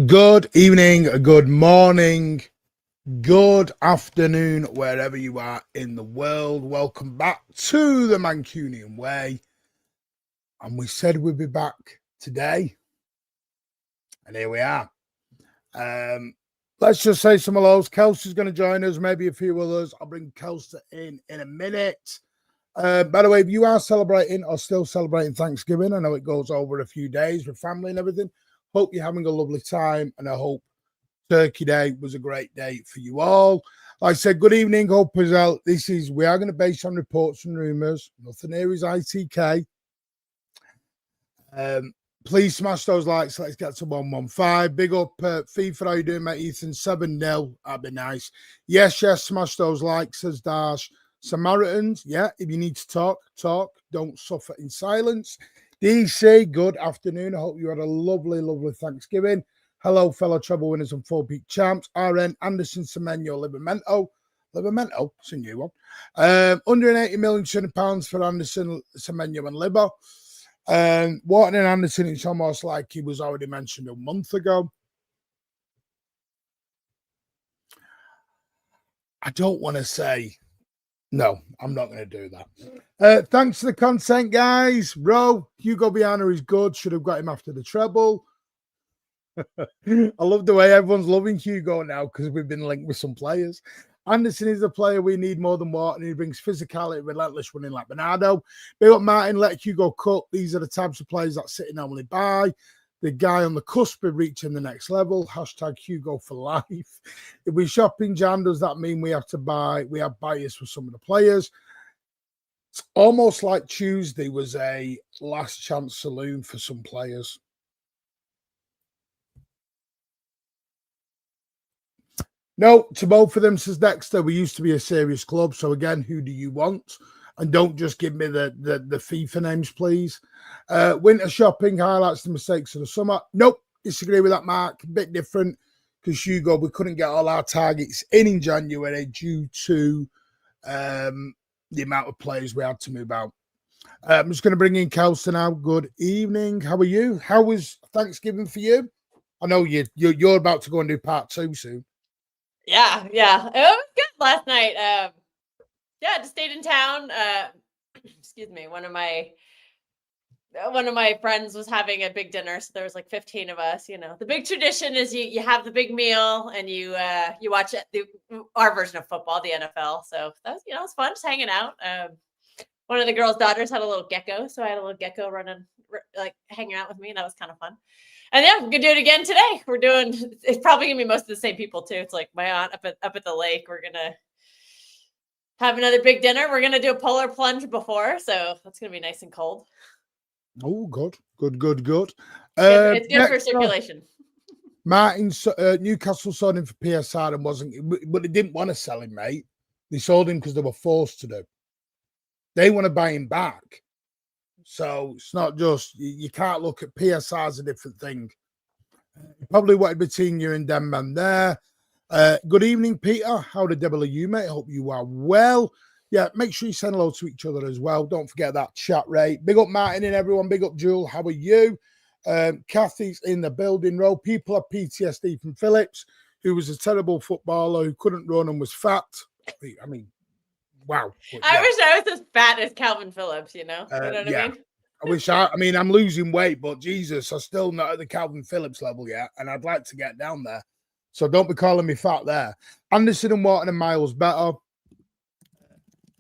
Good evening, good morning, good afternoon, wherever you are in the world. Welcome back to the Mancunian Way. And we said we'd be back today. And here we are. Let's just say some hellos. Kelsey's going to join us, maybe a few others. I'll bring Kelsey in a minute. By the way, if you are celebrating or still celebrating Thanksgiving, I know it goes over a few days with family and everything. Hope you're having a lovely time, and I hope Turkey Day was a great day for you all. Like I said, good evening, hope as well. We are going to base on reports and rumours. Nothing here is ITK. Please smash those likes. Let's get to 115. Big up FIFA. How you doing, mate? Ethan 7-0. That'd be nice. Yes, smash those likes, says Dash. Samaritans, yeah, if you need to talk. Don't suffer in silence. DC, good afternoon. I hope you had a lovely, lovely Thanksgiving. Hello, fellow treble winners and four-peak champs. RN, Anderson, Semenyo, Livamento. It's a new one. 180 million pounds for Anderson, Semenyo, and Liber. Wharton and Anderson, it's almost like he was already mentioned a month ago. I don't want to say... No, I'm not going to do that. Thanks for the content, guys. Bro, Hugo Biana is good. Should have got him after the treble. I love the way everyone's loving Hugo now because we've been linked with some players. Anderson is the player we need more than Wharton. He brings physicality, relentless running like Bernardo. Big up Martin, let Hugo cook. These are the types of players that City normally buy. The guy on the cusp of reaching the next level. Hashtag Hugo for life. If we shop in Jan, does that mean we have bias for some of the players? It's almost like Tuesday was a last chance saloon for some players. No, to both of them, says Dexter. We used to be a serious club. So again, who do you want? And don't just give me the FIFA names, please. Winter shopping highlights the mistakes of the summer. Nope, disagree with that, Mark. A bit different because Hugo, we couldn't get all our targets in January due to the amount of players we had to move out. I'm just going to bring in Kelsey now. Good evening. How are you? How was Thanksgiving for you? I know you're about to go and do part 2 soon. Yeah. It was good last night. Yeah, just stayed in town. Excuse me. One of my friends was having a big dinner, so there was like 15 of us. You know, the big tradition is you have the big meal and you watch our version of football, the NFL. So that was it was fun, just hanging out. One of the girls' daughters had a little gecko, so I had a little gecko hanging out with me, and that was kind of fun. And yeah, we're gonna do it again today. We're doing. It's probably gonna be most of the same people too. It's like my aunt up at the lake. We're gonna have another big dinner. We're gonna do a polar plunge before, so that's gonna be nice and cold. Oh, good. It's good for circulation. Martin, Newcastle sold him for PSR and wasn't, but they didn't want to sell him, mate. They sold him because they were forced to do. They want to buy him back. So it's not just, you can't look at PSR as a different thing. Probably wanted between you and them man there. Good evening, Peter. How the devil are you, mate? Hope you are well. Yeah, make sure you send hello to each other as well. Don't forget that chat rate. Big up Martin and everyone. Big up Jewel. How are you? Kathy's in the building row. People have PTSD from Phillips, who was a terrible footballer who couldn't run and was fat. I mean, wow. I wish I was as fat as Calvin Phillips, you know? You know what I mean? I mean, I'm losing weight, but Jesus, I'm still not at the Calvin Phillips level yet, and I'd like to get down there. So don't be calling me fat there. Anderson and Wharton and Miles better.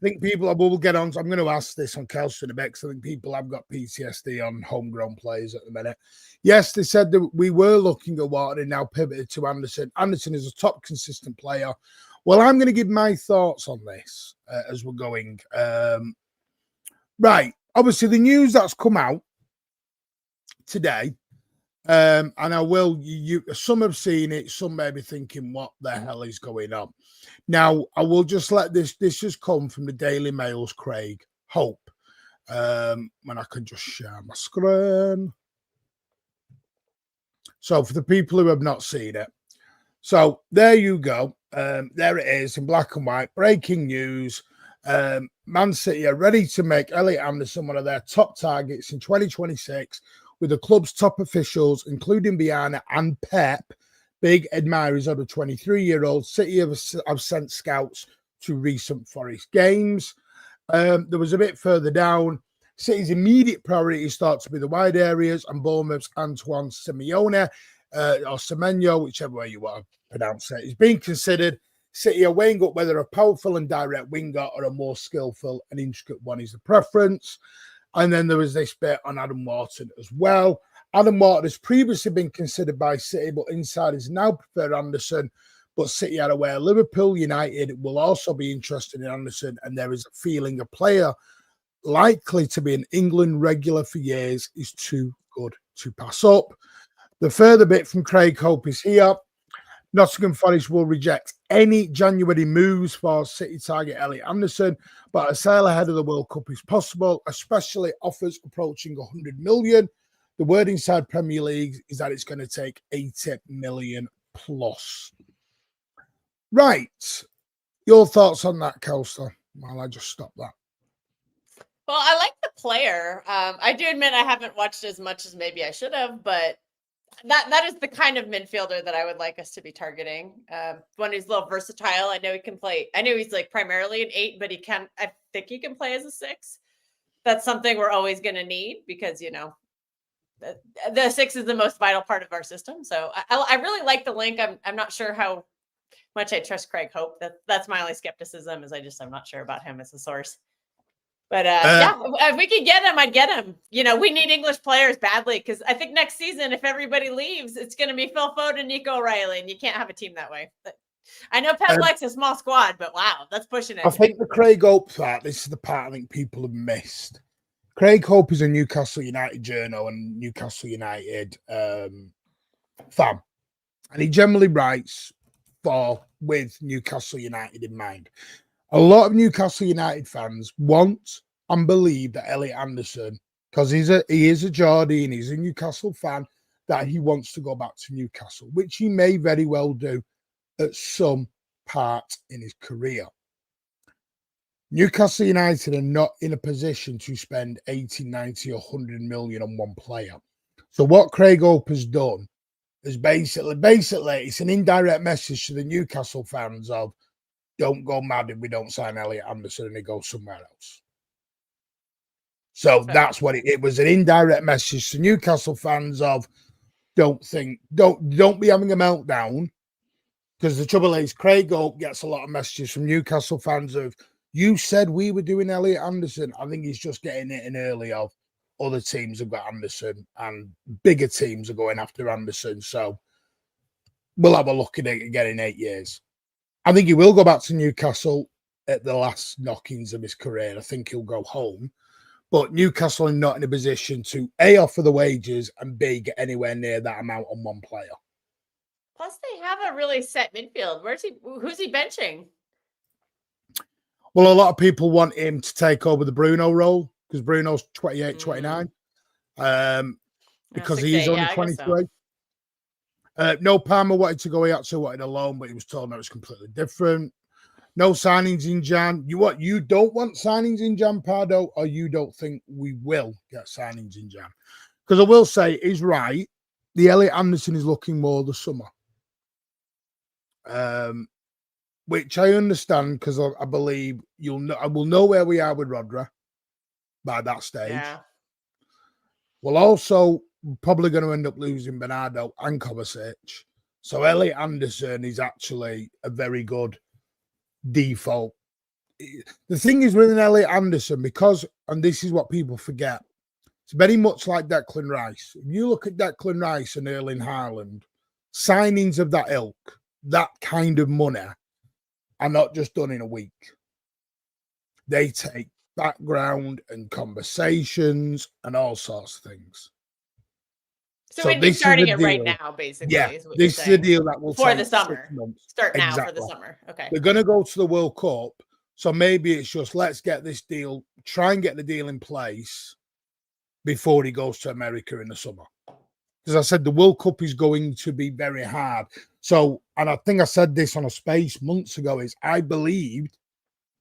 I think people, we'll get on. So I'm going to ask this on Kelsey in a bit, because I think people have got PTSD on homegrown players at the minute. Yes, they said that we were looking at Wharton and now pivoted to Anderson. Anderson is a top consistent player. Well, I'm going to give my thoughts on this as we're going. Right. Obviously, the news that's come out today, and I will, some have seen it, some may be thinking, what the hell is going on? Now, I will just let this has come from the Daily Mail's Craig Hope. When I can just share my screen. So for the people who have not seen it, so there you go. There it is in black and white. Breaking news. Man City are ready to make Elliot Anderson one of their top targets in 2026, with the club's top officials, including Biana and Pep, big admirers of the 23-year-old. City have sent scouts to recent Forest games. There was a bit further down. City's immediate priorities start to be the wide areas, and Bournemouth's Antoine Semenyo, or Semenyo, whichever way you want to pronounce it, is being considered. City are weighing up whether a powerful and direct winger or a more skillful and intricate one is the preference. And then there was this bit on Adam Wharton as well. Adam Wharton has previously been considered by City, but insiders now prefer Anderson. But City are aware Liverpool United will also be interested in Anderson, and there is a feeling a player likely to be an England regular for years is too good to pass up. The further bit from Craig Hope is here. Nottingham Forest will reject any January moves for City target Elliot Anderson, but a sale ahead of the World Cup is possible, especially offers approaching 100 million. The word inside Premier League is that it's going to take 80 million plus. Right. Your thoughts on that, Kelsey, while I just stop that. Well, I like the player. I do admit I haven't watched as much as maybe I should have, but that is the kind of midfielder that I would like us to be targeting. One who's a little versatile. I know he can play. I know he's like primarily an 8, but I think he can play as a 6. That's something we're always going to need, because, you know, the 6 is the most vital part of our system. So I really like the link. I'm not sure how much I trust Craig Hope. That's my only skepticism, is I'm not sure about him as a source. But yeah, if we could get him, I'd get him. You know, we need English players badly, because I think next season, if everybody leaves, it's going to be Phil Foden, Nico O'Reilly, and you can't have a team that way. But I know Pep likes a small squad, but wow, that's pushing it. I think the Craig Hope part, this is the part I think people have missed. Craig Hope is a Newcastle United journal and Newcastle United fan, and he generally writes with Newcastle United in mind. A lot of Newcastle United fans want and believe that Elliot Anderson, because he is a Geordie and he's a Newcastle fan, that he wants to go back to Newcastle, which he may very well do at some part in his career. Newcastle United are not in a position to spend 80, 90, 100 million on one player. So what Craig Hope has done is basically it's an indirect message to the Newcastle fans of, don't go mad if we don't sign Elliot Anderson and he goes somewhere else. So that's what it was, an indirect message to Newcastle fans of, don't be having a meltdown, because the trouble is Craig Hope gets a lot of messages from Newcastle fans of, you said we were doing Elliot Anderson. I think he's just getting it in early of, other teams have got Anderson and bigger teams are going after Anderson. So we'll have a look at it again in 8 years. I think he will go back to Newcastle at the last knockings of his career. I think he'll go home. But Newcastle are not in a position to A, offer the wages, and B, get anywhere near that amount on one player. Plus, they have a really set midfield. Who's he benching? Well, a lot of people want him to take over the Bruno role because Bruno's 28, 29. Because he is only 23. No, Palmer wanted to go. He actually wanted a loan, but he was told no, it's completely different. No signings in Jan. You don't want signings in Jan, Pardo, or you don't think we will get signings in Jan? Because I will say, he's right. The Elliot Anderson is looking more the summer. Which I understand because I believe I will know where we are with Rodri by that stage. Yeah. We're also probably going to end up losing Bernardo and Kovacic. So Elliot Anderson is actually a very good default. The thing is with an Elliot Anderson, because, and this is what people forget, it's very much like Declan Rice. If you look at Declan Rice and Erling Haaland, signings of that ilk, that kind of money, are not just done in a week. They take background and conversations and all sorts of things. So we'd be starting it right now, basically. Yeah, is what this is a deal that will for take the summer. 6 months. Start now for the summer. Okay. They're going to go to the World Cup, so maybe it's just let's get this deal, try and get the deal in place before he goes to America in the summer. Because I said the World Cup is going to be very hard. So, and I think I said this on a space months ago, is I believed,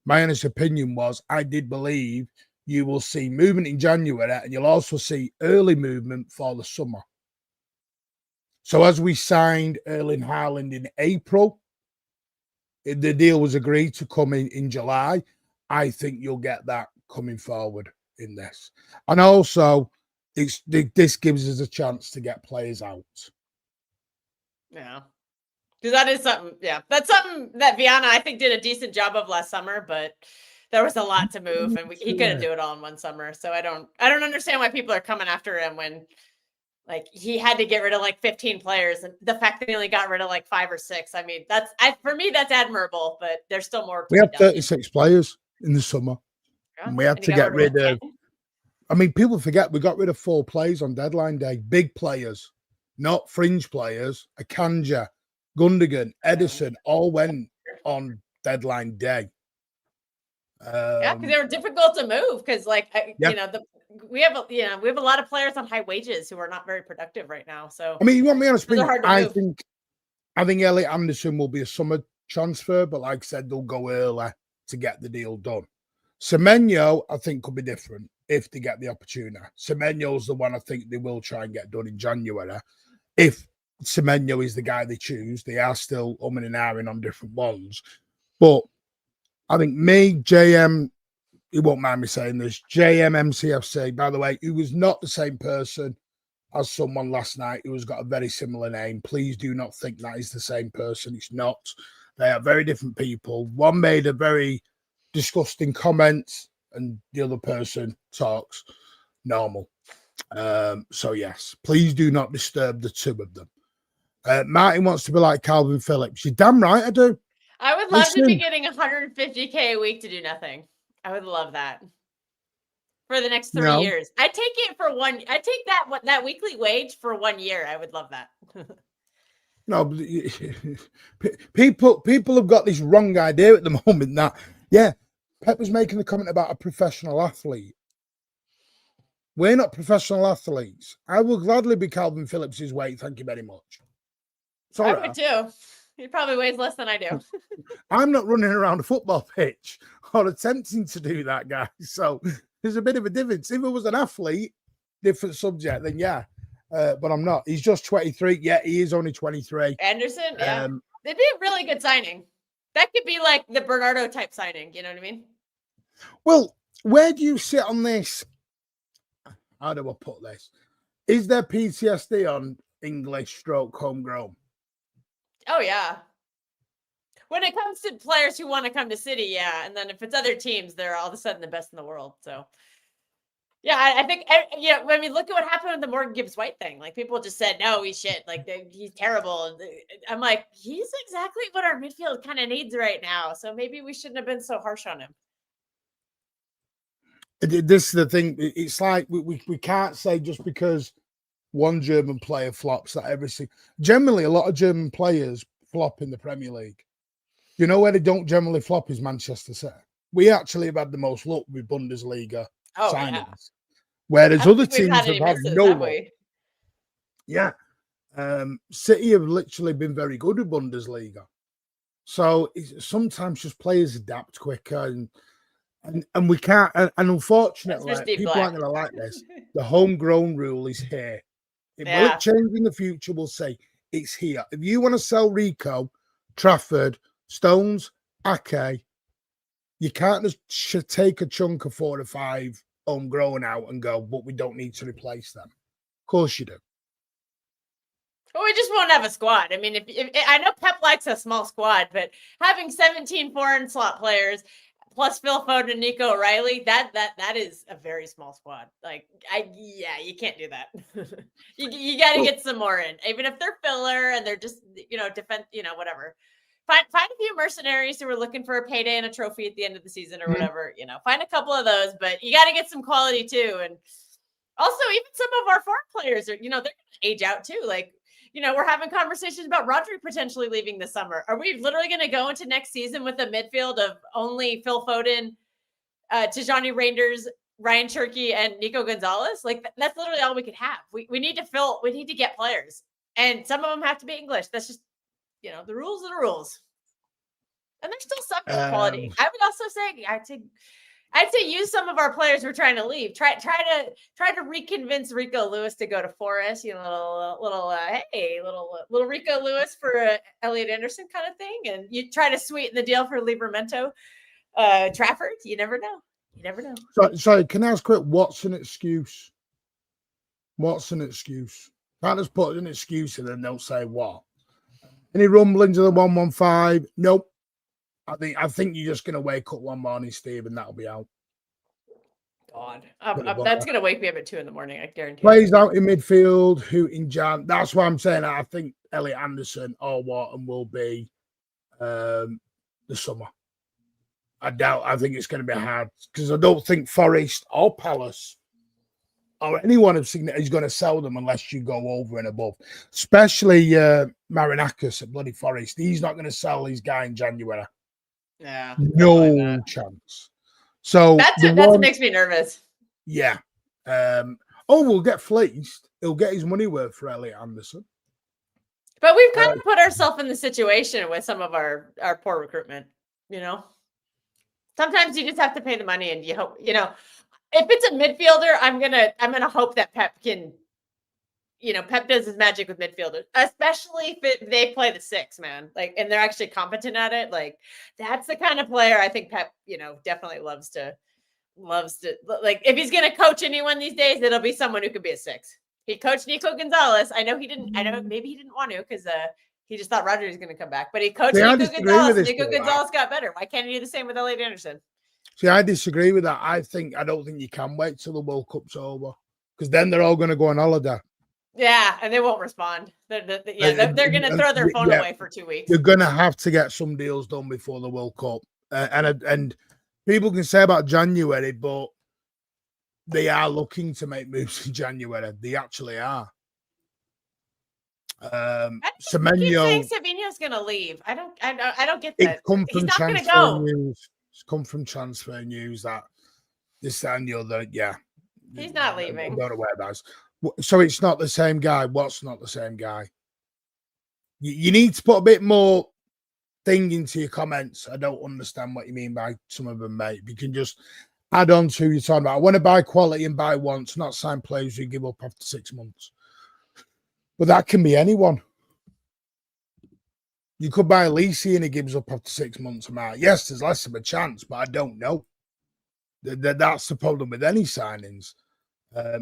my honest opinion was, I did believe you will see movement in January and you'll also see early movement for the summer. So as we signed Erling Haaland in April, the deal was agreed to come in July. I think you'll get that coming forward in this. And also, this gives us a chance to get players out. Yeah. Because that is something, that's something that Viana, I think, did a decent job of last summer, but there was a lot to move and he couldn't do it all in one summer. So I don't understand why people are coming after him when like he had to get rid of like 15 players, and the fact that he only got rid of like 5 or 6. I mean, for me, that's admirable, but there's still more. We have 36 players in the summer. Yeah. And we had to get rid of, I mean, people forget we got rid of 4 players on deadline day, big players, not fringe players. Akanja, Gundogan, Edison all went on deadline day. Yeah, because they were difficult to move because, like, you know, we have a lot of players on high wages who are not very productive right now. So I mean, you want me honest? I think Elliot Anderson will be a summer transfer, but like I said, they'll go early to get the deal done. Semenyo, I think, could be different if they get the opportunity. Semenyo's the one I think they will try and get done in January. If Semenyo is the guy they choose, they are still umming and ahhing on different ones. But I think JM, he won't mind me saying this, JM MCFC, by the way, he was not the same person as someone last night who has got a very similar name. Please do not think that is the same person. It's not. They are very different people. One made a very disgusting comment and the other person talks normal. So yes, please do not disturb the two of them. Martin wants to be like Calvin Phillips. You're damn right I do. I would love to be getting 150K a week to do nothing. I would love that for the next 3 years. I'd take it for I'd take that weekly wage for 1 year. I would love that. No, people have got this wrong idea at the moment that, Pep was making the comment about a professional athlete. We're not professional athletes. I will gladly be Calvin Phillips's weight. Thank you very much. Sorry. I would too. He probably weighs less than I do. I'm not running around a football pitch or attempting to do that, guys. So there's a bit of a difference. If it was an athlete, different subject, then yeah. But I'm not. He's just 23. Yeah, he is only 23. Anderson, yeah. It'd be a really good signing. That could be like the Bernardo type signing. You know what I mean? Well, where do you sit on this? How do I put this? Is there PTSD on English / homegrown? Oh, yeah. When it comes to players who want to come to City, yeah. And then if it's other teams, they're all of a sudden the best in the world. So Yeah, I think, I mean, look at what happened with the Morgan Gibbs White thing. Like, people just said, no, he's shit. Like, he's terrible. I'm like, he's exactly what our midfield kind of needs right now. So maybe we shouldn't have been so harsh on him. This is the thing. It's like we can't say just because one German player flops that generally a lot of German players flop in the Premier League. You know where they don't generally flop is Manchester City. We actually have had the most luck with Bundesliga signings. Yeah. Whereas other teams have had no luck. Yeah. City have literally been very good with Bundesliga. So sometimes just players adapt quicker and we can't. And unfortunately, people aren't going to like this. The homegrown rule is here. Will it change in the future? We'll say it's here. If you want to sell Rico, Trafford, Stones, Ake, you can't just take a chunk of 4 or 5 homegrown out and go, but we don't need to replace them. Of course you do. Well, we just won't have a squad. I mean, if I know Pep likes a small squad, but having 17 foreign slot players plus Phil Foden and Nico O'Reilly, that is a very small squad. Like, you can't do that. you got to get some more in, even if they're filler and they're just, defense, whatever. Find a few mercenaries who are looking for a payday and a trophy at the end of the season or whatever, find a couple of those, but you got to get some quality too. And also even some of our foreign players are, they're going to age out too. Like, we're having conversations about Rodri potentially leaving this summer. Are we literally going to go into next season with a midfield of only Phil Foden, Tijani Reinders, Ryan Cherky, and Nico Gonzalez? Like, that's literally all we could have. We need to get players. And some of them have to be English. That's just, the rules are the rules. And there's still some quality. I would also say, I'd say use some of our players who are trying to leave. Try to reconvince Rico Lewis to go to Forest. Little Rico Lewis for Elliot Anderson kind of thing, and you try to sweeten the deal for Livramento, Trafford. You never know. Sorry, can I ask quick? What's an excuse? Can't just put an excuse and then they'll say what? Any rumblings of the 115? Nope. I think you're just going to wake up one morning, Steve, and that'll be out. God, that's going to wake me up at 2 a.m. I guarantee. Plays out in midfield, who in Jan. That's why I'm saying I think Elliot Anderson or Wharton will be the summer. I think it's going to be hard because I don't think Forest or Palace or anyone is going to sell them unless you go over and above. Especially Marinakis at bloody Forest. He's not going to sell his guy in January. Yeah, no chance. So that's what makes me nervous. Yeah. We'll get fleeced. He'll get his money worth for Elliot Anderson. But we've kind of put ourselves in the situation with some of our poor recruitment. Sometimes you just have to pay the money, and you hope. If it's a midfielder, I'm gonna hope that Pep can. Pep does his magic with midfielders, especially if they play the 6, man. Like, and they're actually competent at it. Like, that's the kind of player I think Pep, definitely loves to. Like, if he's gonna coach anyone these days, it'll be someone who could be a 6. He coached Nico Gonzalez. I know maybe he didn't want to because he just thought Rodri was going to come back. But he coached Nico Gonzalez. Nico Gonzalez got better. Why can't he do the same with Elliot Anderson? See, I disagree with that. I don't think you can wait till the World Cup's over because then they're all going to go on holiday. Yeah, and they won't respond. They're going to throw their phone away for 2 weeks. You're going to have to get some deals done before the World Cup. And people can say about January, but they are looking to make moves in January. They actually are. Semenyo. Semenyo's going to leave. I don't get that. He's not going to go. It's come from transfer news that this and the other. Yeah, he's not leaving. I don't know where that's. So it's not the same guy. What's not the same guy? You need to put a bit more thing into your comments. I don't understand what you mean by some of them, mate. You can just add on to your talking about. I want to buy quality and buy once, not sign players who give up after 6 months. But that can be anyone. You could buy Lisi and he gives up after 6 months. Yes, there's less of a chance, but I don't know. That's the problem with any signings.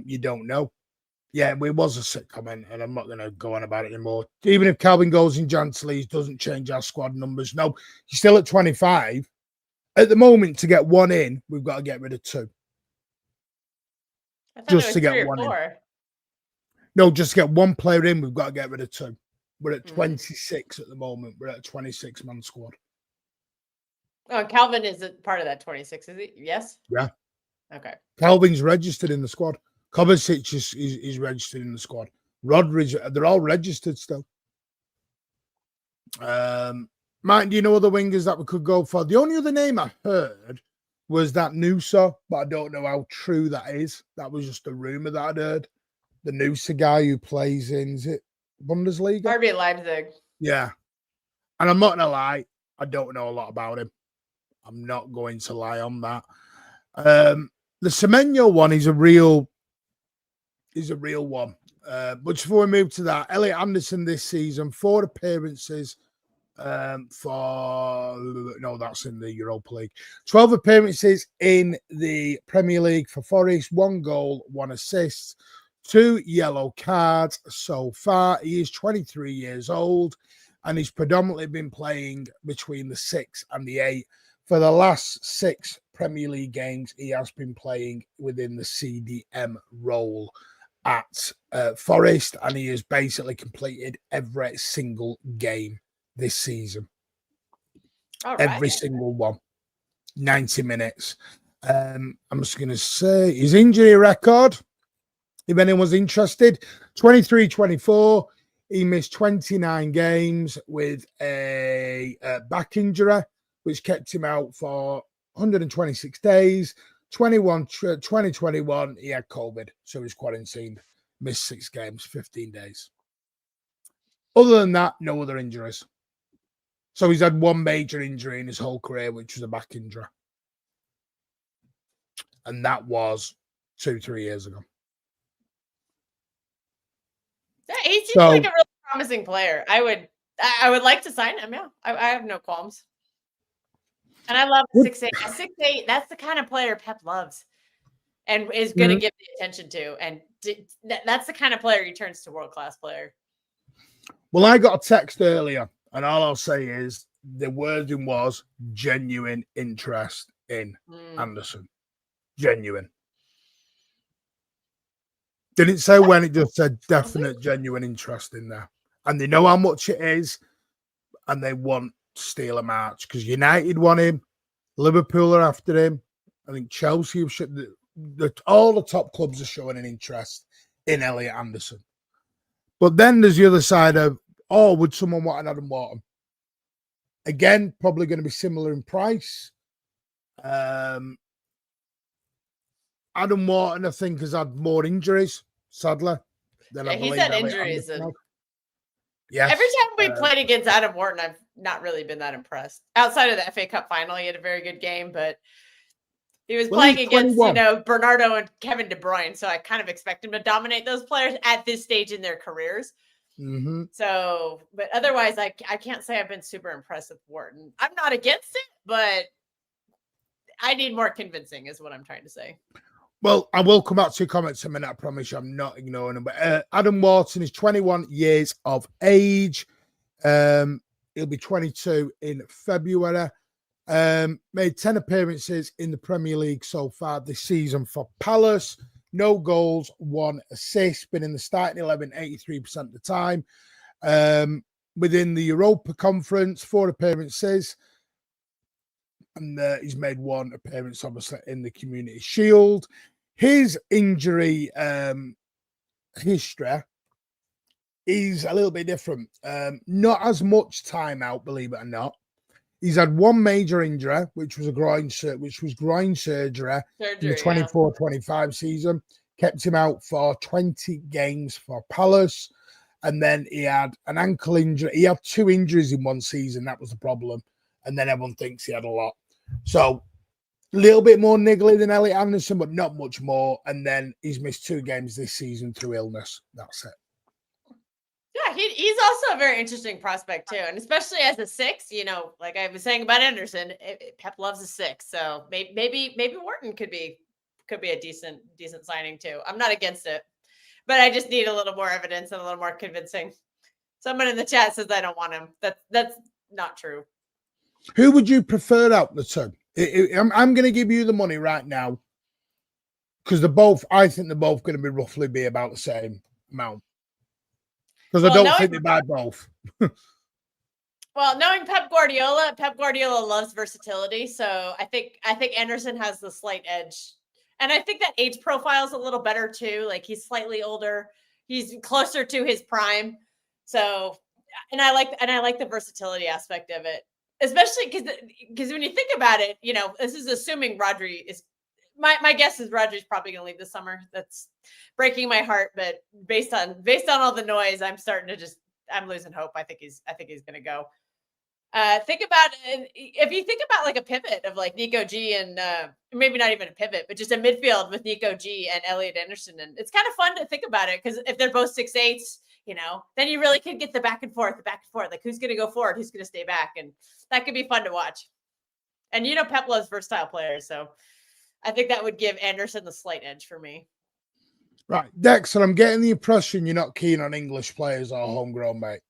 You don't know. Yeah, it was a sick comment, and I'm not going to go on about it anymore. Even if Calvin goes in Jansley's, doesn't change our squad numbers. No, he's still at 25. At the moment, to get 1 in, we've got to get rid of 2. I thought just it was to get 3 or one in. 4. No, just to get one player in, we've got to get rid of 2. We're at Mm. 26 at the moment. We're at a 26-man squad. Oh, Calvin is a part of that 26, is he? Yes? Yeah. Okay. Calvin's registered in the squad. Kovacic is registered in the squad. Rodri, they're all registered still. Mike, do you know other wingers that we could go for? The only other name I heard was that Nusa, but I don't know how true that is. That was just a rumor that I'd heard. The Nusa guy who plays in, is it Bundesliga? RB Leipzig. Yeah. And I'm not going to lie, I don't know a lot about him. I'm not going to lie on that. The Semenyo one is a real one. But before we move to that, Elliot Anderson this season, 4 appearances that's in the Europa League. 12 appearances in the Premier League for Forest, 1 goal, 1 assist, 2 yellow cards so far. He is 23 years old and he's predominantly been playing between the 6 and the 8. For the last 6 Premier League games, he has been playing within the CDM role at Forest, and he has basically completed every single game this season. All right. Every single one. 90 minutes. I'm just going to say his injury record, if anyone's interested, 23-24. He missed 29 games with a back injury, which kept him out for 126 days. 2021, he had COVID, so he was quarantined, missed 6 games, 15 days. Other than that, no other injuries. So he's had 1 major injury in his whole career, which was a back injury. And that was 2-3 years ago. Yeah, he seems like a really promising player. I would like to sign him, yeah. I have no qualms. And I love 6'8". 6'8", that's the kind of player Pep loves and is going to give the attention to. And that's the kind of player he turns to world-class player. Well, I got a text earlier, and all I'll say is the wording was genuine interest in Anderson. Genuine. Didn't say when, it just said definite, genuine interest in there. And they know how much it is, and they want to steal a match because United want him, Liverpool are after him. I think Chelsea all the top clubs are showing an interest in Elliot Anderson. But then there's the other side of, would someone want an Adam Wharton? Again, probably going to be similar in price. Adam Wharton, I think, has had more injuries, sadly. He's had injuries. Yes. Every time we played against Adam Wharton, I've not really been that impressed. Outside of the FA Cup final, he had a very good game, but he was playing against, Bernardo and Kevin De Bruyne, so I kind of expect him to dominate those players at this stage in their careers. Mm-hmm. So, but otherwise, I can't say I've been super impressed with Wharton. I'm not against it, but I need more convincing is what I'm trying to say. Well, I will come back to your comments in a minute. I promise you I'm not ignoring them. But Adam Wharton is 21 years of age. He'll be 22 in February. Made 10 appearances in the Premier League so far this season for Palace. No goals, 1 assist. Been in the starting 11 83% of the time. Within the Europa Conference, 4 appearances. And he's made 1 appearance, obviously, in the Community Shield. His injury history is a little bit different. Not as much time out, believe it or not. He's had 1 major injury, which was groin surgery in the 24-25 season. Kept him out for 20 games for Palace. And then he had an ankle injury. He had 2 injuries in 1 season. That was the problem. And then everyone thinks he had a lot. So a little bit more niggly than Elliot Anderson, but not much more. And then he's missed 2 games this season through illness. That's it. Yeah, he's also a very interesting prospect too, and especially as a 6. Like I was saying about Anderson, Pep loves a 6, so maybe Wharton could be a decent signing too. I'm not against it, but I just need a little more evidence and a little more convincing. Someone in the chat says I don't want him. That's not true. Who would you prefer out the 2? I'm going to give you the money right now. because I think they're both going to be roughly be about the same amount. Because I don't think they buy both. Well, knowing Pep Guardiola loves versatility. So I think Anderson has the slight edge. And I think that age profile is a little better too. Like he's slightly older. He's closer to his prime. So, and I like the versatility aspect of it, especially because when you think about it, you know, this is assuming Rodri is. My guess is Rodri's probably going to leave this summer. That's breaking my heart, but based on all the noise, I'm losing hope. I think he's going to go. Think about if you think about like a pivot of like Nico G and maybe not even a pivot, but just a midfield with Nico G and Elliot Anderson, and it's kind of fun to think about it because if they're both 6'8", you know, then you really could get the back and forth, like who's going to go forward, who's going to stay back, and that could be fun to watch. And you know, Pep loves versatile players, so I think that would give Anderson the slight edge for me. Right, Dexter, I'm getting the impression you're not keen on English players or homegrown, mate.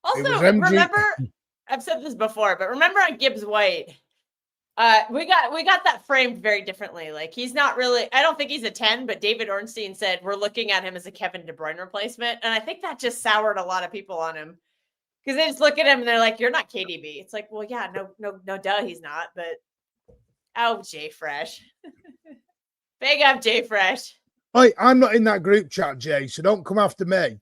Also, remember, I've said this before, but remember on Gibbs White, we got that framed very differently. Like he's not really, I don't think he's a 10, but David Ornstein said we're looking at him as a Kevin De Bruyne replacement. And I think that just soured a lot of people on him because they just look at him and they're like, you're not KDB. It's like, well, yeah, no, duh, he's not. But oh, Jay Fresh. Big up Jay Fresh. Hey, I'm not in that group chat, Jay, so don't come after me.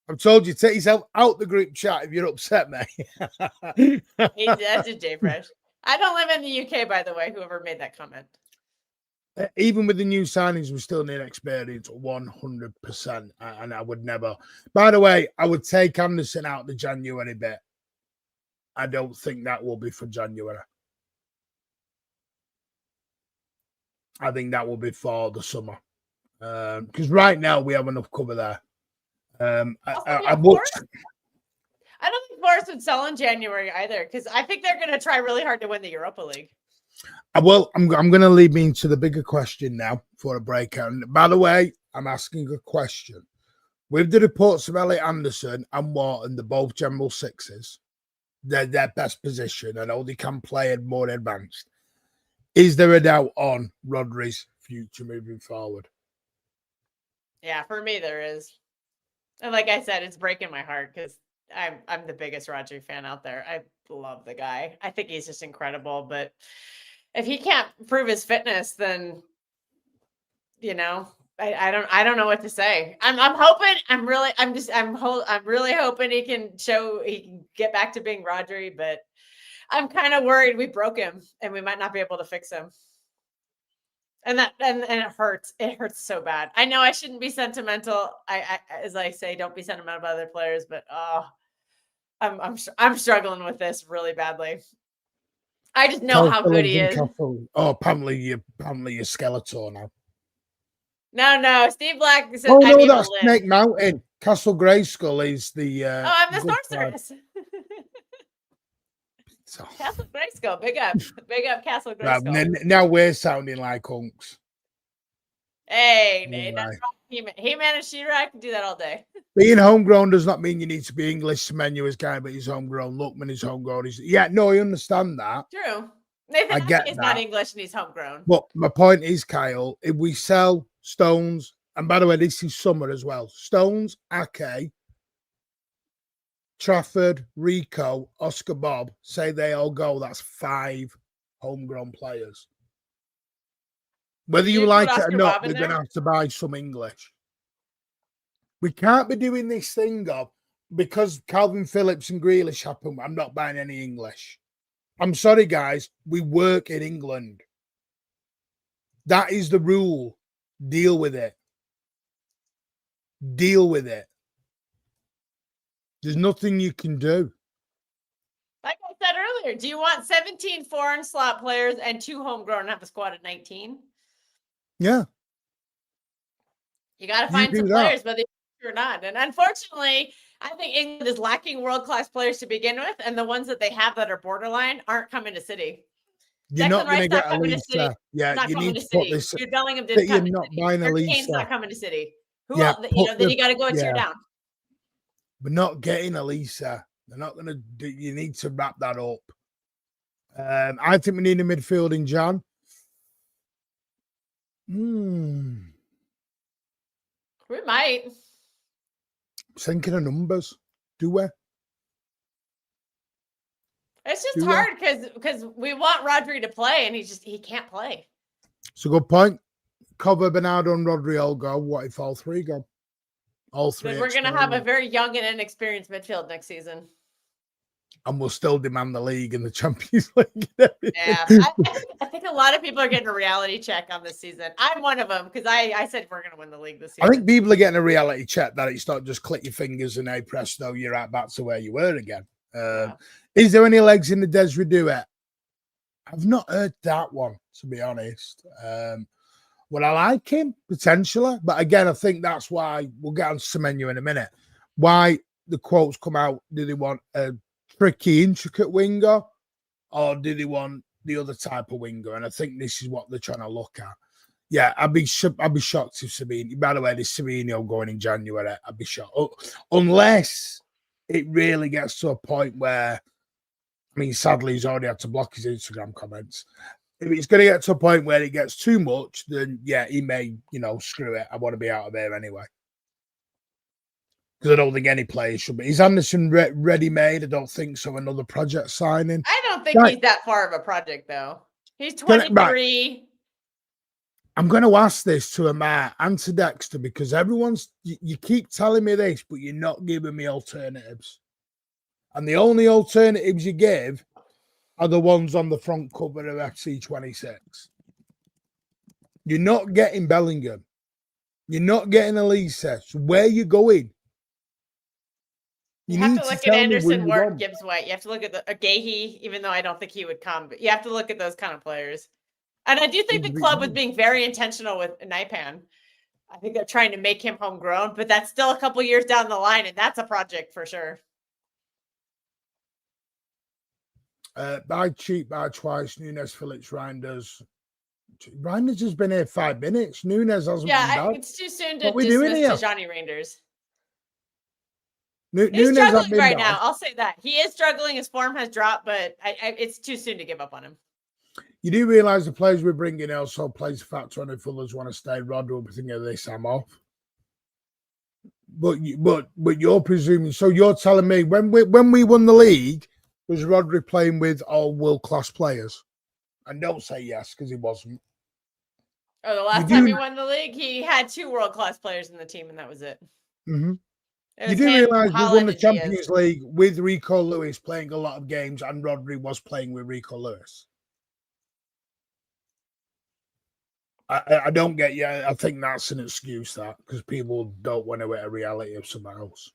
I've told you, take yourself out the group chat if you're upset, mate. That's a Jay Fresh. I don't live in the UK, by the way, whoever made that comment. Even with the new signings, we still need experience 100%. And I would never. By the way, I would take Anderson out the January bit. I don't think that will be for January. I think that will be for the summer. Because right now we have enough cover there. I don't think Forest would sell in January either, because I think they're going to try really hard to win the Europa League. Well, I'm going to lead me into the bigger question now for a breakout. And by the way, I'm asking a question. With the reports of Elliot Anderson and Wharton, they're both general sixes. They're their best position. I know they can play it more advanced. Is there a doubt on Rodri's future moving forward? Yeah, for me there is. And like I said, it's breaking my heart because I'm the biggest Rodri fan out there. I love the guy. I think he's just incredible. But if he can't prove his fitness, then you know, I don't know what to say. I'm hoping. I'm really hoping he can get back to being Rodri. But I'm kind of worried we broke him and we might not be able to fix him. And it hurts. It hurts so bad. I know I shouldn't be sentimental. I as I say, don't be sentimental about other players, but I'm struggling with this really badly. I just know how good he is. Apparently you're Skeletor now. No. Steve Black said, oh no, that's Snake Mountain. Castle Grayskull is the. I'm the sorceress. Castle Grayskull, big up Castle Grayskull. Right, now we're sounding like hunks. Hey, that's He-Man and She-Ra, I can do that all day. Being homegrown does not mean you need to be English. Semenyo is guy, but he's homegrown. Lookman is homegrown. No, I understand that. True. Nathan Ake is not English and he's homegrown. But my point is, Kyle, if we sell Stones, and by the way, this is summer as well. Stones, Ake, Trafford, Rico, Oscar Bob, say they all go. That's 5 homegrown players. Whether you like it or not, we're going to have to buy some English. We can't be doing this thing of because Calvin Phillips and Grealish happen. I'm not buying any English. I'm sorry, guys. We work in England. That is the rule. Deal with it. Deal with it. There's nothing you can do. Like I said earlier, do you want 17 foreign slot players and 2 homegrown and have a squad of 19? Yeah. You got to find some players, whether you're or not. And unfortunately, I think England is lacking world-class players to begin with, and the ones that they have that are borderline aren't coming to City. You're not going to get Elisa. Yeah, you need to put this. Jude Bellingham didn't come to City. Kane's not coming to City. Who else? Then you got to go a tier down. We're not getting Elisa. They're not going to do. You need to wrap that up. I think we need a midfield in Jan. We might. Thinking of numbers. Do we? It's just hard because we want Rodri to play and he can't play. It's a good point. Cover, Bernardo, and Rodri all go. What if all three go? All three. Then we're going to have a very young and inexperienced midfield next season. And we'll still demand the league and the Champions League. Yeah. I think a lot of people are getting a reality check on this season. I'm one of them because I said we're going to win the league this season. I think people are getting a reality check that it's not just click your fingers and hey, presto, you're right back to where you were again. Is there any legs in the Desiree Duet? I've not heard that one, to be honest. Would I like him? Potentially. But again, I think that's why we'll get on Semenyo in a minute. Why the quotes come out, do they want a tricky, intricate winger or do they want the other type of winger? And I think this is what they're trying to look at. Yeah, I'd be shocked if Semenyo. By the way, this Semenyo going in January, I'd be shocked. Unless it really gets to a point where, I mean, sadly, he's already had to block his Instagram comments. If it's going to get to a point where it gets too much, then yeah, he may, screw it. I want to be out of here anyway. Because I don't think any player should be. Is Anderson ready-made? I don't think so. Another project signing. I don't think he's that far of a project, though. He's 23. I'm going to ask this to Amar and to Dexter because you keep telling me this, but you're not giving me alternatives. And the only alternatives you give are the ones on the front cover of FC26. You're not getting Bellingham. You're not getting Elise. So where are you going? You have to look at Anderson, Wharton, Gibbs White. You have to look at Gahey, even though I don't think he would come. But you have to look at those kind of players. And I do think the club was being very intentional with Naipan. I think they're trying to make him homegrown, but that's still a couple years down the line, and that's a project for sure. Buy cheap, buy twice. Nunes, Phillips, Reinders. Reinders has been here 5 minutes. Nunes hasn't been bad. It's too soon to dismiss Johnny Reinders. He's Nunes struggling right now. I'll say that. He is struggling. His form has dropped, but it's too soon to give up on him. You do realise the players we're bringing also plays a factor on if others want to stay. Rodri will be thinking of this, I'm off. But you're presuming, so you're telling me when we won the league, was Rodri playing with all world-class players? And don't say yes, because he wasn't. Oh, the last time he won the league, he had 2 world-class players in the team, and that was it. Mm-hmm. You do realise we won the Champions League with Rico Lewis playing a lot of games, and Rodri was playing with Rico Lewis. I don't get you. I think that's an excuse, that, because people don't want to hit a reality of someone else.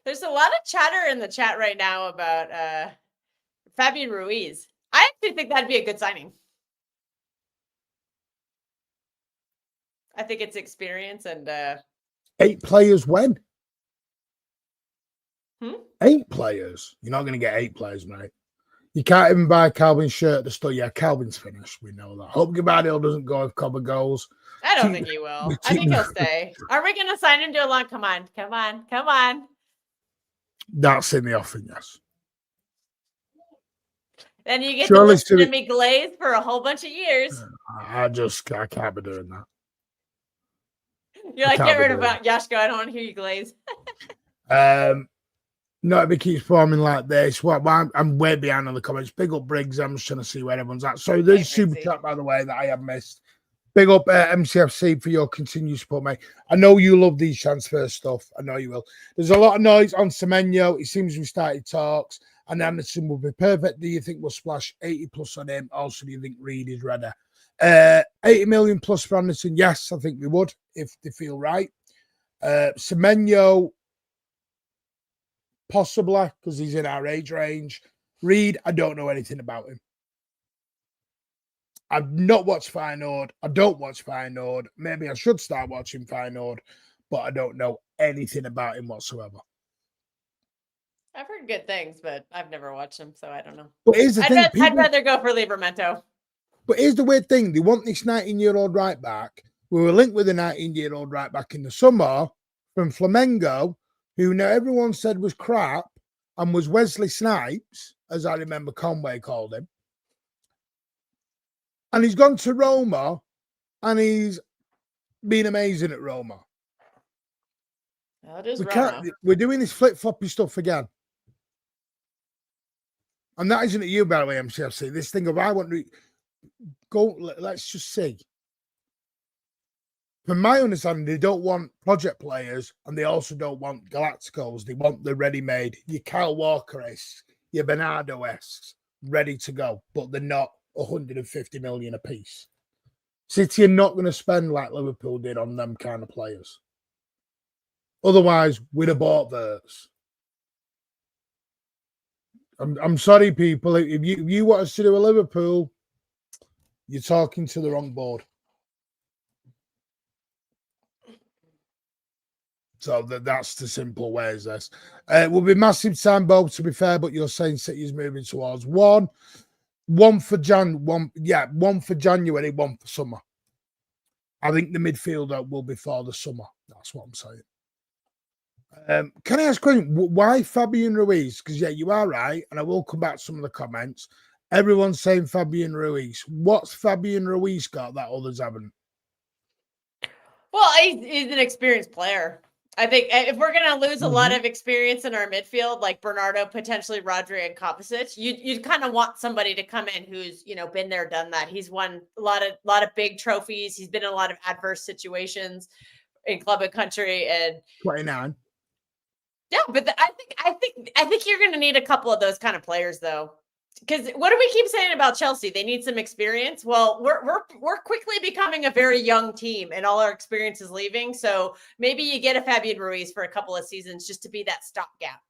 There's a lot of chatter in the chat right now about Fabian Ruiz. I actually think that'd be a good signing. I think it's experience and 8 players when? 8 players. You're not going to get 8 players, mate. You can't even buy Calvin's shirt at the store. Yeah, Calvin's finished. We know that. Hope Gabardio doesn't go if Cobber goes. I don't think he will. I think he'll stay. Are we going to sign him to a long? Come on. That's in the offing, yes. Then you get to listen to me glaze for a whole bunch of years. I can't be doing that. You're like, get rid of Yashko. I don't want to hear you glaze. No, if it keeps forming like this, I'm way behind on the comments. Big up Briggs. I'm just trying to see where everyone's at. So there's super chat, by the way, that I have missed. Big up MCFC for your continued support, mate. I know you love these transfer stuff. I know you will. There's a lot of noise on Semenyo. It seems we started talks, and Anderson will be perfect. Do you think we'll splash 80 plus on him? Also, do you think Reed is ready? 80 million plus for Anderson. Yes, I think we would if they feel right. Semenyo, possibly, because he's in our age range. Reed, I don't know anything about him. I've not watched Feyenoord. I don't watch Feyenoord. Maybe I should start watching Feyenoord, but I don't know anything about him whatsoever. I've heard good things, but I've never watched him, so I don't know. But here's the thing. I'd rather go for Livramento. But here's the weird thing. They want this 19-year-old right back. We were linked with a 19-year-old right back in the summer from Flamengo, who now everyone said was crap and was Wesley Snipes, as I remember Conway called him. And he's gone to Roma, and he's been amazing at Roma. That is Roma. We're doing this flip-floppy stuff again. And that isn't at you, by the way, MCFC. This thing of I want to go, let's just see. From my understanding, they don't want project players, and they also don't want Galacticos. They want the ready-made, your Kyle Walker-esque, your Bernardo-esque, ready to go, but they're not 150 million a piece. City are not going to spend like Liverpool did on them kind of players. Otherwise, we'd have bought Verts. I'm sorry, people. If you want us to do a Liverpool, you're talking to the wrong board. So that's the simple way as this. It will be massive time, Bob, to be fair, but you're saying City's moving towards one for January, one for summer. I think the midfielder will be for the summer. That's what I'm saying. Can I ask a question? Why Fabian Ruiz? Because, yeah, you are right, and I will come back to some of the comments. Everyone's saying Fabian Ruiz. What's Fabian Ruiz got that others haven't? Well, he's an experienced player. I think if we're going to lose a lot of experience in our midfield, like Bernardo, potentially Rodri and Kovacic, you'd kind of want somebody to come in who's, been there, done that. He's won a lot of big trophies. He's been in a lot of adverse situations in club and country. And 29. Yeah, but I think you're going to need a couple of those kind of players, though. Because what do we keep saying about Chelsea? They need some experience. Well, we're quickly becoming a very young team, and all our experience is leaving. So maybe you get a Fabian Ruiz for a couple of seasons just to be that stopgap.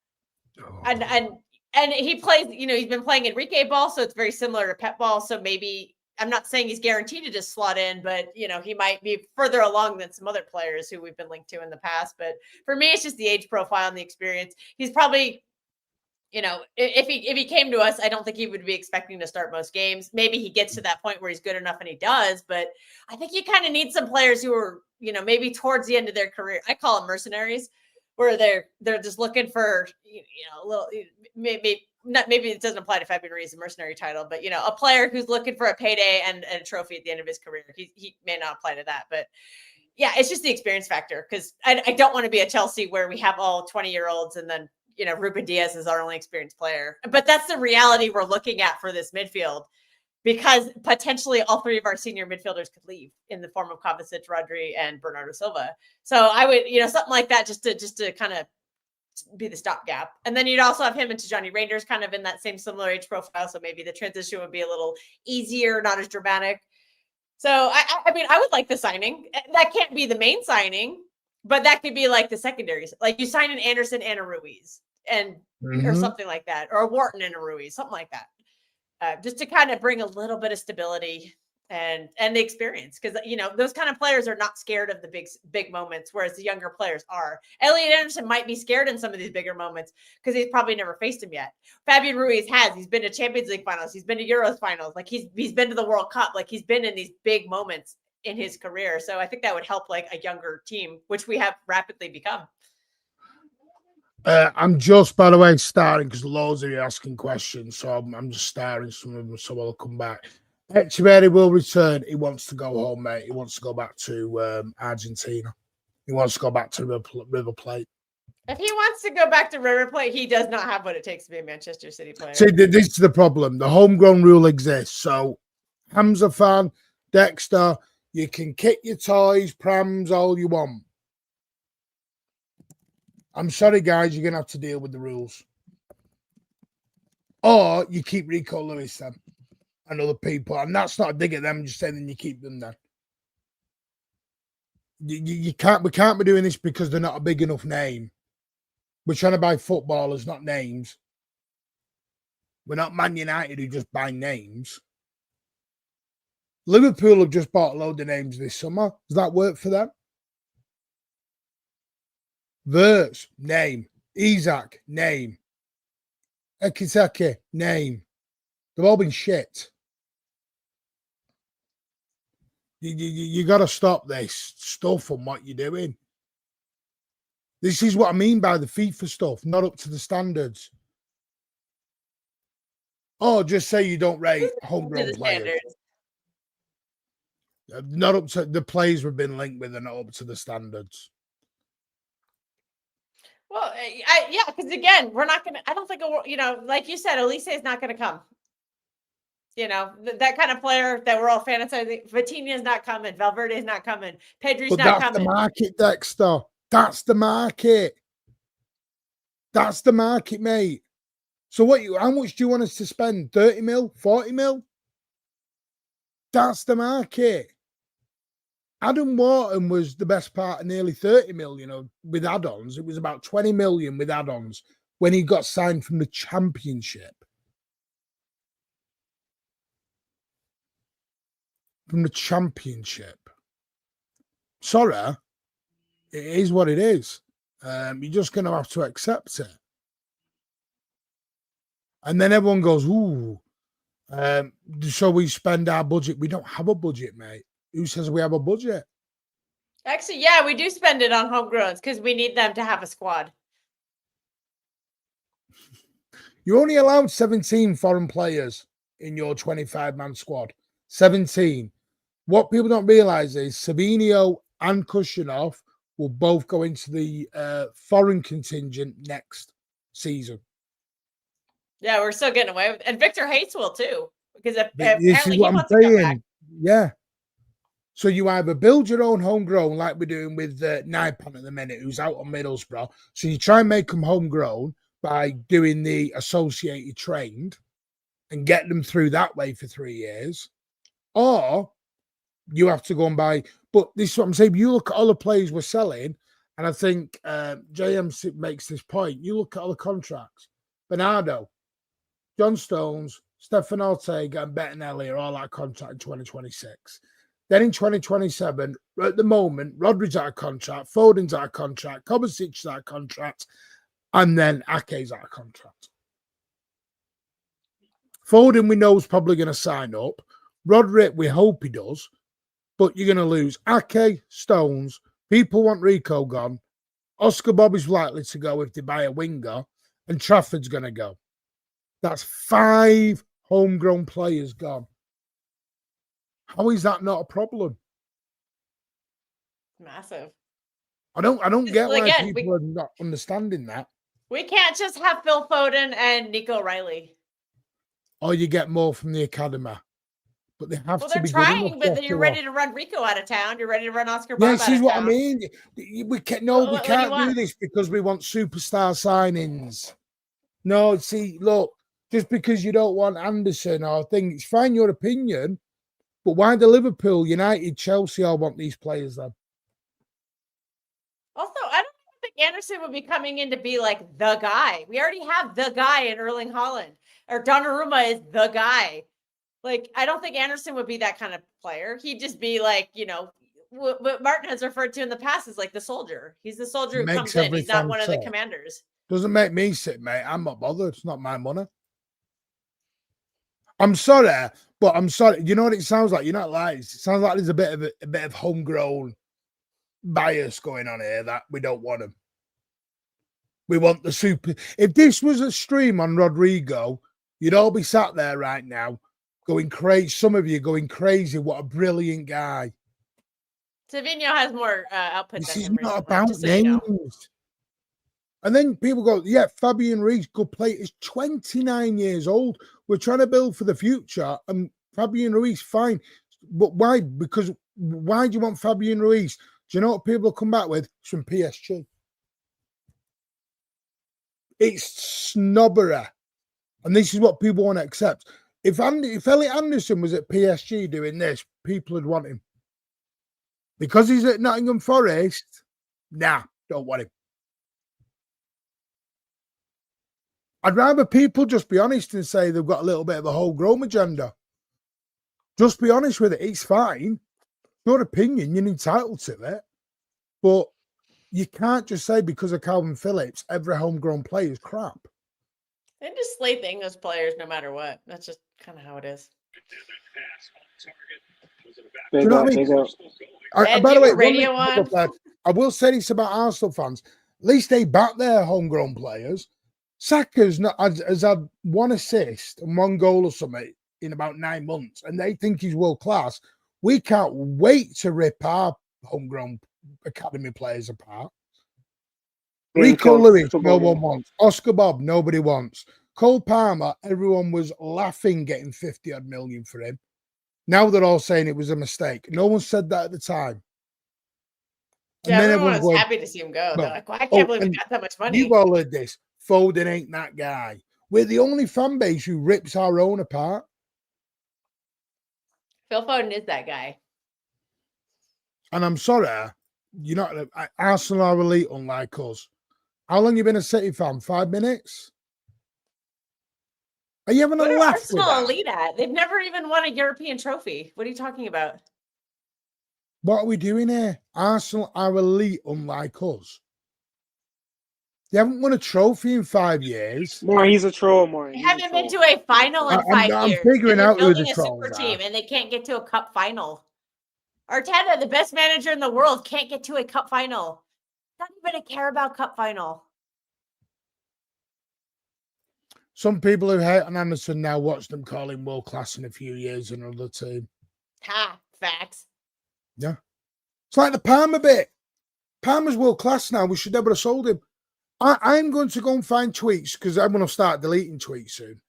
Oh. And he plays. He's been playing Enrique ball, so it's very similar to Pep ball. So maybe I'm not saying he's guaranteed to just slot in, but he might be further along than some other players who we've been linked to in the past. But for me, it's just the age profile and the experience. He's probably. If he came to us, I don't think he would be expecting to start most games. Maybe he gets to that point where he's good enough and he does, but I think you kind of need some players who are, maybe towards the end of their career. I call them mercenaries, where they're just looking for, a little, maybe it doesn't apply to Fabian Ruiz, a mercenary title, but a player who's looking for a payday and a trophy at the end of his career. He may not apply to that, but yeah, it's just the experience factor. Cause I don't want to be at Chelsea where we have all 20-year-olds and then, Ruben Diaz is our only experienced player. But that's the reality we're looking at for this midfield, because potentially all three of our senior midfielders could leave in the form of Kovacic, Rodri, and Bernardo Silva. So I would, something like that just to kind of be the stopgap. And then you'd also have him and Tijani Rangers kind of in that same similar age profile. So maybe the transition would be a little easier, not as dramatic. So I mean, I would like the signing. That can't be the main signing, but that could be like the secondaries. Like you sign an Anderson and a Ruiz and or something like that, or a Wharton and a Ruiz, something like that, just to kind of bring a little bit of stability and the experience, because those kind of players are not scared of the big moments, whereas the younger players are. Elliot Anderson might be scared in some of these bigger moments because he's probably never faced him yet. Fabian Ruiz he's been to Champions League finals, he's been to Euros finals, like he's been to the World Cup, like he's been in these big moments in his career. So I think that would help like a younger team, which we have rapidly become. I'm just, by the way, starting because loads of you asking questions, so I'm just starting some of them, so I'll come back. Echeverri will return. He wants to go home, mate. He wants to go back to Argentina. He wants to go back to River Plate. If he wants to go back to River Plate, he does not have what it takes to be a Manchester City player. See, this is the problem. The homegrown rule exists. So, Hamza fan, Dexter, you can kick your toys, prams, all you want. I'm sorry, guys, you're going to have to deal with the rules. Or you keep Rico Lewis then and other people. And that's not a dig at them, I'm just saying then you keep them then. We can't be doing this because they're not a big enough name. We're trying to buy footballers, not names. We're not Man United who just buy names. Liverpool have just bought a load of names this summer. Does that work for them? Verts, name. Isak, name. Ekiteke, name. They've all been shit. You got to stop this stuff on what you're doing. This is what I mean by the FIFA stuff, not up to the standards. Oh, just say you don't rate homegrown players. Not up to the players we've been linked with are not up to the standards. Well, yeah, because again, we're not going to, I don't think, like you said, Elise is not going to come. That kind of player that we're all fantasizing. Vitinha's not coming. Valverde's not coming. Pedri's not coming. That's the market, Dexter. That's the market. That's the market, mate. So how much do you want us to spend? 30 mil? 40 mil? That's the market. Adam Wharton was the best part of nearly 30 mil, with add-ons. It was about 20 million with add-ons when he got signed from the Championship. From the Championship. Sorry, it is what it is. You're just going to have to accept it. And then everyone goes, ooh, so we spend our budget. We don't have a budget, mate. Who says we have a budget? Actually, yeah, we do spend it on homegrowns because we need them to have a squad. You're only allowed 17 foreign players in your 25-man squad. 17. What people don't realize is Semenyo and Kushinov will both go into the foreign contingent next season. Yeah, we're still getting away with it. And Victor Hayes will too, because apparently he wants to come back. Yeah. So you either build your own homegrown, like we're doing with Naipan at the minute, who's out on Middlesbrough. So you try and make them homegrown by doing the associated trained and get them through that way for 3 years. Or you have to go and buy. But this is what I'm saying. You look at all the players we're selling, and I think JM makes this point. You look at all the contracts. Bernardo, John Stones, Stefan Ortega, and Bettinelli are all out of contract in 2026. Then in 2027, at the moment, Rodri's out of contract, Foden's out of contract, Kovacic's out of contract, and then Ake's out of contract. Foden, we know, is probably going to sign up. Rodri, we hope he does. But you're going to lose Ake, Stones. People want Rico gone. Oscar Bobby's likely to go if they buy a winger. And Trafford's going to go. That's 5 homegrown players gone. How is that not a problem? Massive. I don't get why people are not understanding that. We can't just have Phil Foden and Nico Riley. Or you get more from the academy. But they have to be. Well, they're trying, but you're ready to run Rico out of town. You're ready to run Oscar Bob out of town. This is what I mean. We can't do this because we want superstar signings. No, see, look, just because you don't want Anderson or thing, it's fine your opinion, but why do Liverpool, United, Chelsea all want these players then? Also, I don't think Anderson would be coming in to be like the guy. We already have the guy in Erling Haaland. Or Donnarumma is the guy. Like, I don't think Anderson would be that kind of player. He'd just be like, what Martin has referred to in the past is like the soldier. He's the soldier who comes in. He's not one of the commanders. Doesn't make me sick, mate. I'm not bothered. It's not my money. I'm sorry, but I'm sorry. You know what it sounds like? You're not lying. It sounds like there's a bit of homegrown bias going on here that we don't want him. We want the super. If this was a stream on Rodrigo, you'd all be sat there right now going crazy. Some of you going crazy. What a brilliant guy. Semenyo has more output. This is not about names. And then people go, yeah, Fabian Ruiz, good player. He's 29 years old. We're trying to build for the future. And Fabian Ruiz, fine. But why? Because why do you want Fabian Ruiz? Do you know what people come back with? It's from PSG. It's snobbery. And this is what people want to accept. If Elliot Anderson was at PSG doing this, people would want him. Because he's at Nottingham Forest, nah, don't want him. I'd rather people just be honest and say they've got a little bit of a homegrown agenda. Just be honest with it. It's fine. Your opinion, you're entitled to it. But you can't just say because of Calvin Phillips, every homegrown player is crap. They just slating those players no matter what. That's just kind of how it is. Do you know what I mean? By the way, I will say this about Arsenal fans. At least they back their homegrown players. Saka's has had 1 assist and 1 goal or something in about 9 months, and they think he's world class. We can't wait to rip our homegrown academy players apart. Rico Lewis, no one wants. Oscar Bob, nobody wants. Cole Palmer, everyone was laughing getting 50-odd million for him. Now they're all saying it was a mistake. No one said that at the time. Yeah, everyone was happy to see him go. They're like, well, I can't believe we got that much money. You've all heard this. Foden ain't that guy. We're the only fan base who rips our own apart. Phil Foden is that guy. And I'm sorry, you're not. Arsenal are elite, unlike us. How long you been a City fan? 5 minutes? Are you having a laugh? Arsenal elite at? They've never even won a European trophy. What are you talking about? What are we doing here? Arsenal are elite, unlike us. They haven't won a trophy in 5 years. More, he's a troll. More, they haven't been to a final in 5 years. I'm figuring out who the trolls are. Team, and they can't get to a cup final. Arteta, the best manager in the world, can't get to a cup final. Not even a care about cup final. Some people who hate on Anderson now watch them call him world class in a few years in another team. Ha, facts. Yeah. It's like the Palmer bit. Palmer's world class now. We should never have sold him. I'm going to go and find tweets because I'm going to start deleting tweets soon.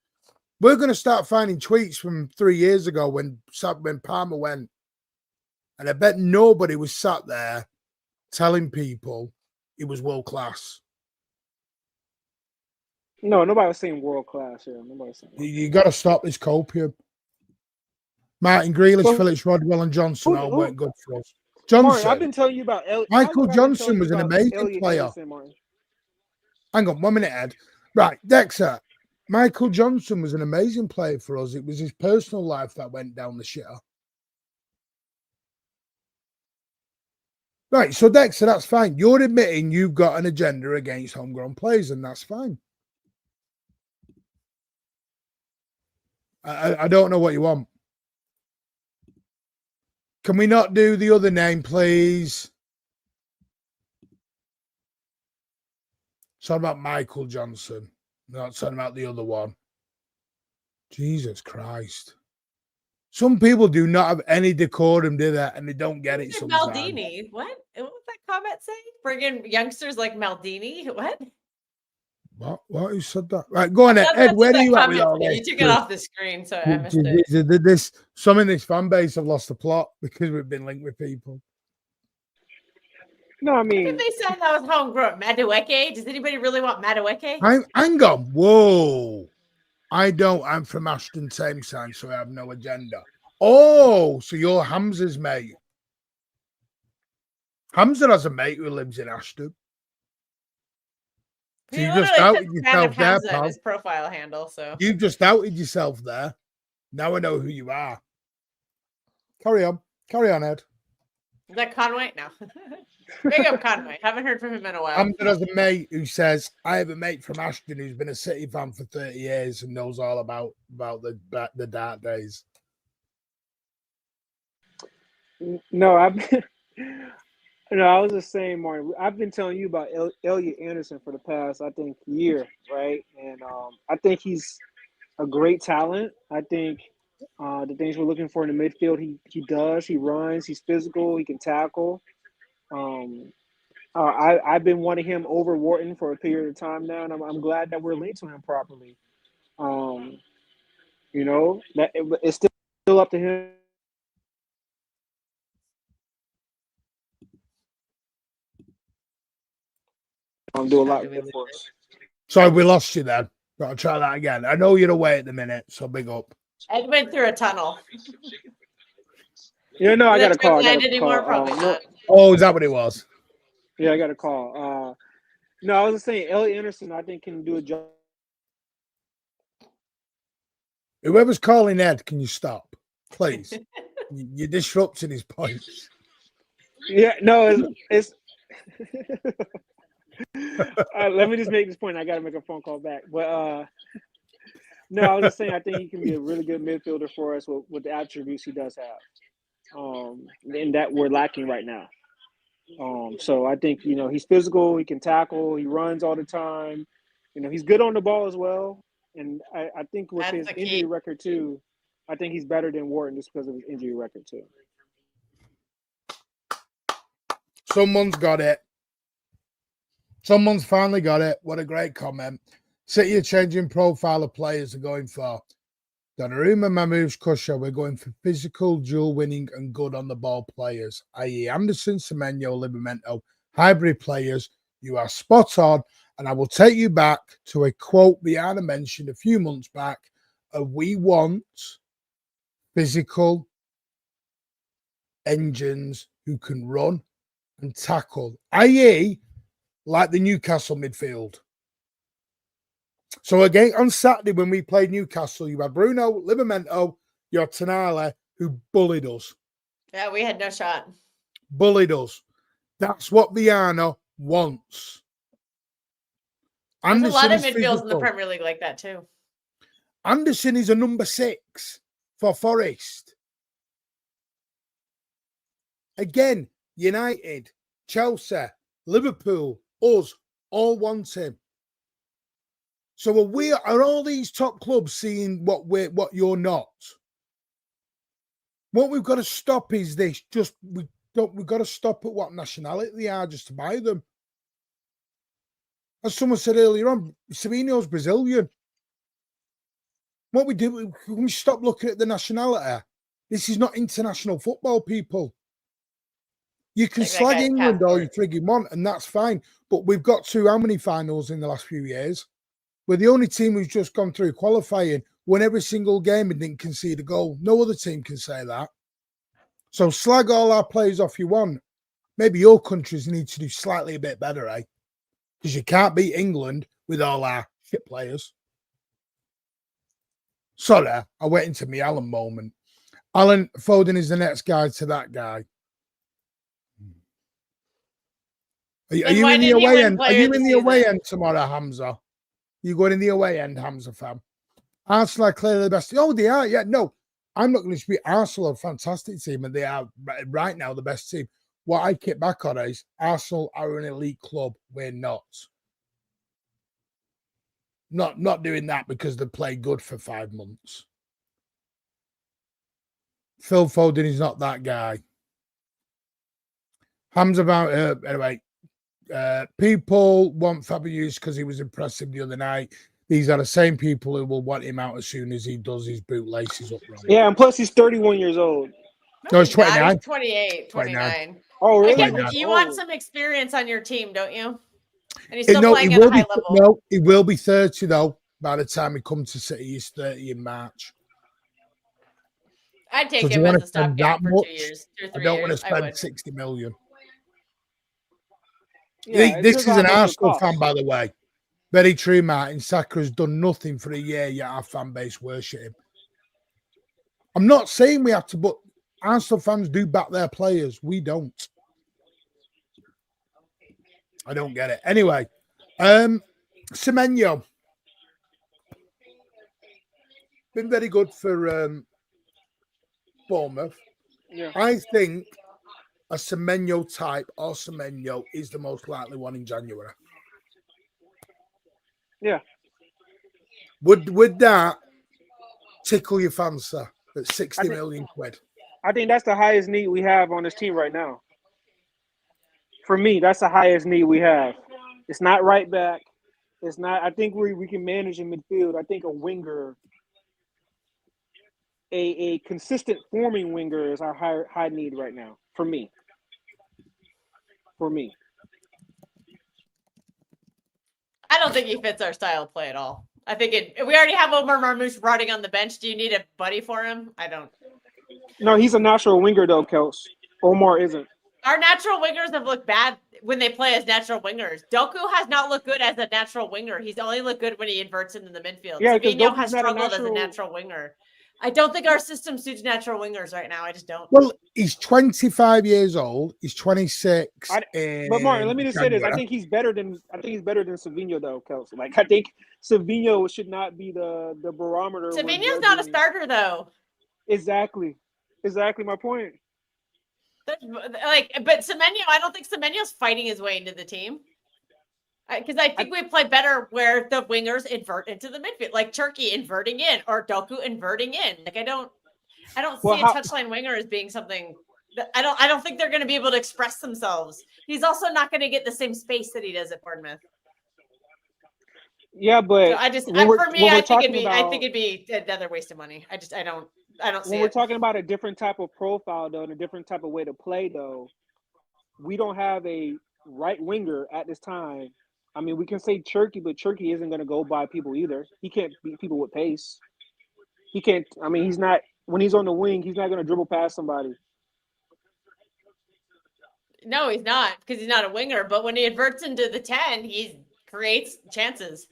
We're going to start finding tweets from 3 years ago when Palmer went. And I bet nobody was sat there telling people it was world class. No, nobody was saying world class. Yeah, nobody was saying. You got to stop this copium. Martin Grealish, Phillips, Rodwell, and Johnson all weren't good for us. Johnson. Martin, I've been telling you about Michael Johnson was an amazing player. Anderson, Hang on 1 minute, Ed. Right, Dexter. Michael Johnson was an amazing player for us. It was his personal life that went down the shitter. Right, so Dexter, that's fine. You're admitting you've got an agenda against homegrown players, and that's fine. I don't know what you want. Can we not do the other name, please? It's all about Michael Johnson. Not talking about the other one. Jesus Christ. Some people do not have any decorum, do that, and they don't get it sometimes. Maldini. What? What was that comment say? Bringing youngsters like Maldini? What? What? Who said that? Right, go on, Ed. Where are you at with all this? You took it off the screen, so I missed it. Some in this fan base have lost the plot because we've been linked with people. No, I mean, what did they say that was homegrown? Madueke? Does anybody really want Madueke? Hang on. Whoa. I don't. I'm from Ashton Tameside, so I have no agenda. Oh, so you're Hamza's mate. Hamza has a mate who lives in Ashton. So you just outed yourself there, pal. His profile handle, so you just outed yourself there. Now I know who you are. Carry on, Ed. Is that Conway? No. Big up Conway. Haven't heard from him in a while. Hamza has a mate who says, I have a mate from Ashton who's been a City fan for 30 years and knows all about the dark days. No, I was just saying, Martin, I've been telling you about Elliot Anderson for the past, I think, year, right? And I think he's a great talent. I think the things we're looking for in the midfield, he does. He runs. He's physical. He can tackle. I've been wanting him over Wharton for a period of time now, and I'm glad that we're linked to him properly. You know, that it's still up to him. Do a lot for us. Sorry, we lost you then. I'll try that again. I know you're away at the minute, so big up. Ed went through a tunnel. Yeah, no, I got a call. Oh, is that what it was? Yeah, I got a call. No, I was just saying, Elliot Anderson, I think, can do a job. Whoever's calling Ed, can you stop, please? You're disrupting his points. Yeah, no, it's let me just make this point. I got to make a phone call back. But no, I was just saying I think he can be a really good midfielder for us with the attributes he does have, and that we're lacking right now. So I think, you know, he's physical. He can tackle. He runs all the time. You know, he's good on the ball as well. And I think with his injury record too, I think he's better than Wharton just because of his injury record too. Someone's got it. Someone's finally got it. What a great comment. City are changing profile of players are going for Donnarumma, Mamouche, Kusha. We're going for physical, dual winning, and good on the ball players, i.e. Anderson, Semenyo, Livramento, hybrid players. You are spot on. And I will take you back to a quote Rihanna mentioned a few months back. We want physical engines who can run and tackle, i.e. like the Newcastle midfield. So again, on Saturday when we played Newcastle, you had Bruno, Livramento, you had Tonali, who bullied us. Yeah, we had no shot. Bullied us. That's what Viana wants. There's a lot of Anderson is midfields in the physical. Premier League like that too. Anderson is a number 6 for Forest. Again, United, Chelsea, Liverpool, us, all want him. So are all these top clubs seeing what you're not? What we've got to stop is this. We've got to stop at what nationality they are just to buy them. As someone said earlier on, Semenyo's Brazilian. What we do, we stop looking at the nationality. This is not international football, people. You can slag England all you frigging want, and that's fine. But we've got to how many finals in the last few years? We're the only team who's just gone through qualifying, won every single game and didn't concede a goal. No other team can say that. So slag all our players off you want. Maybe your countries need to do slightly a bit better, eh? Because you can't beat England with all our shit players. Sorry, I went into my Alan moment. Alan Foden is the next guy to that guy. Are you in the away end? Are you in the away end tomorrow, Hamza? You going in the away end, Hamza fam? Arsenal are clearly the best. Oh, they are. Yeah, no, I'm not going to dispute. Arsenal are a fantastic team, and they are right now the best team. What I kick back on is Arsenal are an elite club. We're not. Not doing that because they play good for 5 months. Phil Foden is not that guy. Hamza about anyway. People want Fabian Ruiz because he was impressive the other night. These are the same people who will want him out as soon as he does his boot laces up wrong. Yeah, and plus he's 31 years old. No, he's 29. He's 28, 29. Oh, really? Again, you want some experience on your team, don't you? And he's still playing at a high level. No, he will be 30 though. By the time he comes to City, he's 30 in March. I'd take him as a stopgap for 2 years, 2 or 3 years. I don't want to spend 60 million. Yeah, this is an Arsenal fan, by the way. Very true, Martin. Saka has done nothing for a year, yet our fan base worship him. I'm not saying we have to, but Arsenal fans do back their players. We don't. I don't get it. Anyway, Semenyo. Been very good for Bournemouth. Yeah. I think a Semenyo type or Semenyo is the most likely one in January. Yeah. Would that tickle your fancy at 60 million quid? I think that's the highest need we have on this team right now. For me, that's the highest need we have. It's not right back. It's not. I think we can manage in midfield. I think a winger, a consistent forming winger is our high need right now. For me. I don't think he fits our style of play at all. I think we already have Omar Marmoush rotting on the bench. Do you need a buddy for him? I don't. No, he's a natural winger though, Kels. Omar isn't. Our natural wingers have looked bad when they play as natural wingers. Doku has not looked good as a natural winger. He's only looked good when he inverts into the midfield. Yeah, Semenyo has struggled as a natural winger. I don't think our system suits natural wingers right now. I just don't. Well, he's 25 years old. He's 26. But Martin, let me just say this. I think he's better than Semenyo though, Kelsey. Like I think Semenyo should not be the barometer. Semenyo's not a starter though. Exactly my point. But Semenyo, I don't think Semenyo's fighting his way into the team. Because I think we play better where the wingers invert into the midfield, like Turkey inverting in or Doku inverting in. Like I don't see a touchline winger as being something I don't think they're going to be able to express themselves. He's also not going to get the same space that he does at Bournemouth. Yeah, but So I think it'd be another waste of money. I don't see when we're talking about a different type of profile though, and a different type of way to play though, we don't have a right winger at this time. I mean, we can say Cherky, but Cherky isn't going to go by people either. He can't beat people with pace. He can't. I mean, he's not. When he's on the wing, he's not going to dribble past somebody. No, he's not, because he's not a winger. But when he adverts into the 10, he creates chances.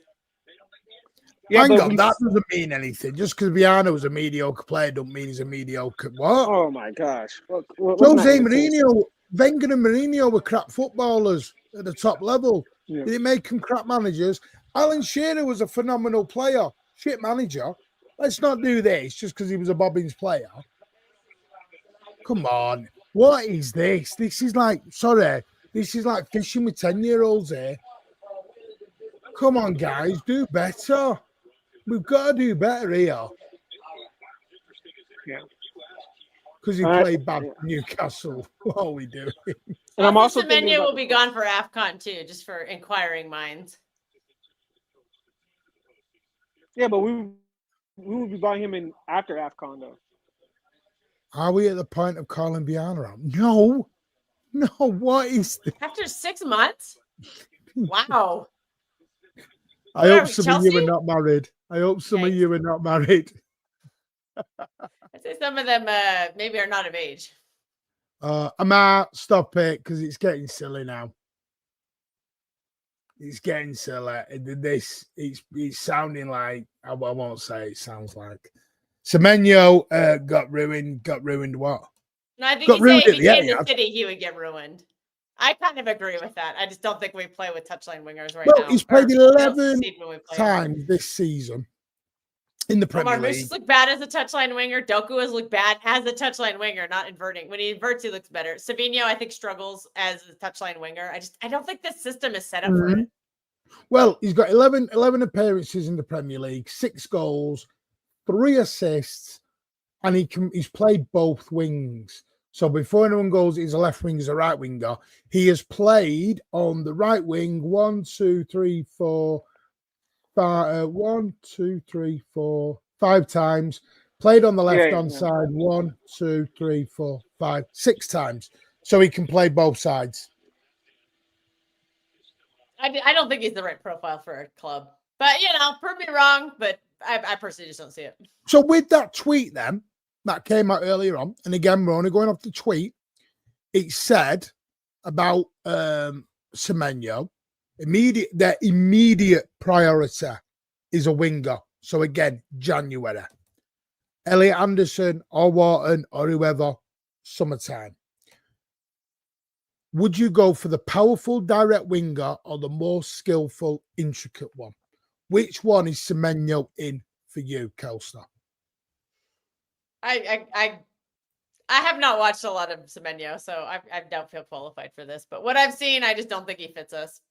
Yeah, hang on, that doesn't mean anything. Just because Viano's a mediocre player don't mean he's a mediocre. What? Oh my gosh! Jose Mourinho, Wenger and Mourinho were crap footballers at the top level. Yeah. Did it make them crap managers? Alan Shearer was a phenomenal player, shit manager. Let's not do this just because he was a Bobbins player. Come on, what is this? This is like fishing with 10-year-olds here. Come on, guys, do better. We've got to do better here. Yeah. Because he played bad for Newcastle. What are we doing? And I'm also Semenyo will be gone for AFCON too, just for inquiring minds. Yeah, but we will be buying him in after AFCON though. Are we at the point of calling Biana out? No. What is this? After 6 months? Wow. I hope some of you are not married. I'd say some of them maybe are not of age. I'm out. Stop it, because it's getting silly now. It's getting silly. It's sounding like I won't say it sounds like Semenyo got ruined. Got ruined what? No, I think he said if he came to City, he would get ruined. I kind of agree with that. I just don't think we play with touchline wingers right now. Well, he's played 11 times this season in the Premier League. Marmoush looked bad as a touchline winger. Doku has looked bad as a touchline winger, not inverting. When he inverts, he looks better. Semenyo, I think, struggles as a touchline winger. I don't think the system is set up for it. Well, he's got 11 appearances in the Premier League, 6 goals, 3 assists, and he's played both wings. So before anyone goes, he's a left winger, he's a right winger. He has played on the right wing 5 times. Played on the left-hand side 6 times. So he can play both sides. I don't think he's the right profile for a club. But, prove me wrong, but I personally just don't see it. So with that tweet then, that came out earlier on, and again, we're only going off the tweet. It said about Semenyo, their immediate priority is a winger. So again, January. Elliot Anderson or Wharton or whoever, summertime. Would you go for the powerful direct winger or the more skillful, intricate one? Which one is Semenyo in for you, Kelsner? I have not watched a lot of Semenyo, so I don't feel qualified for this. But what I've seen, I just don't think he fits us.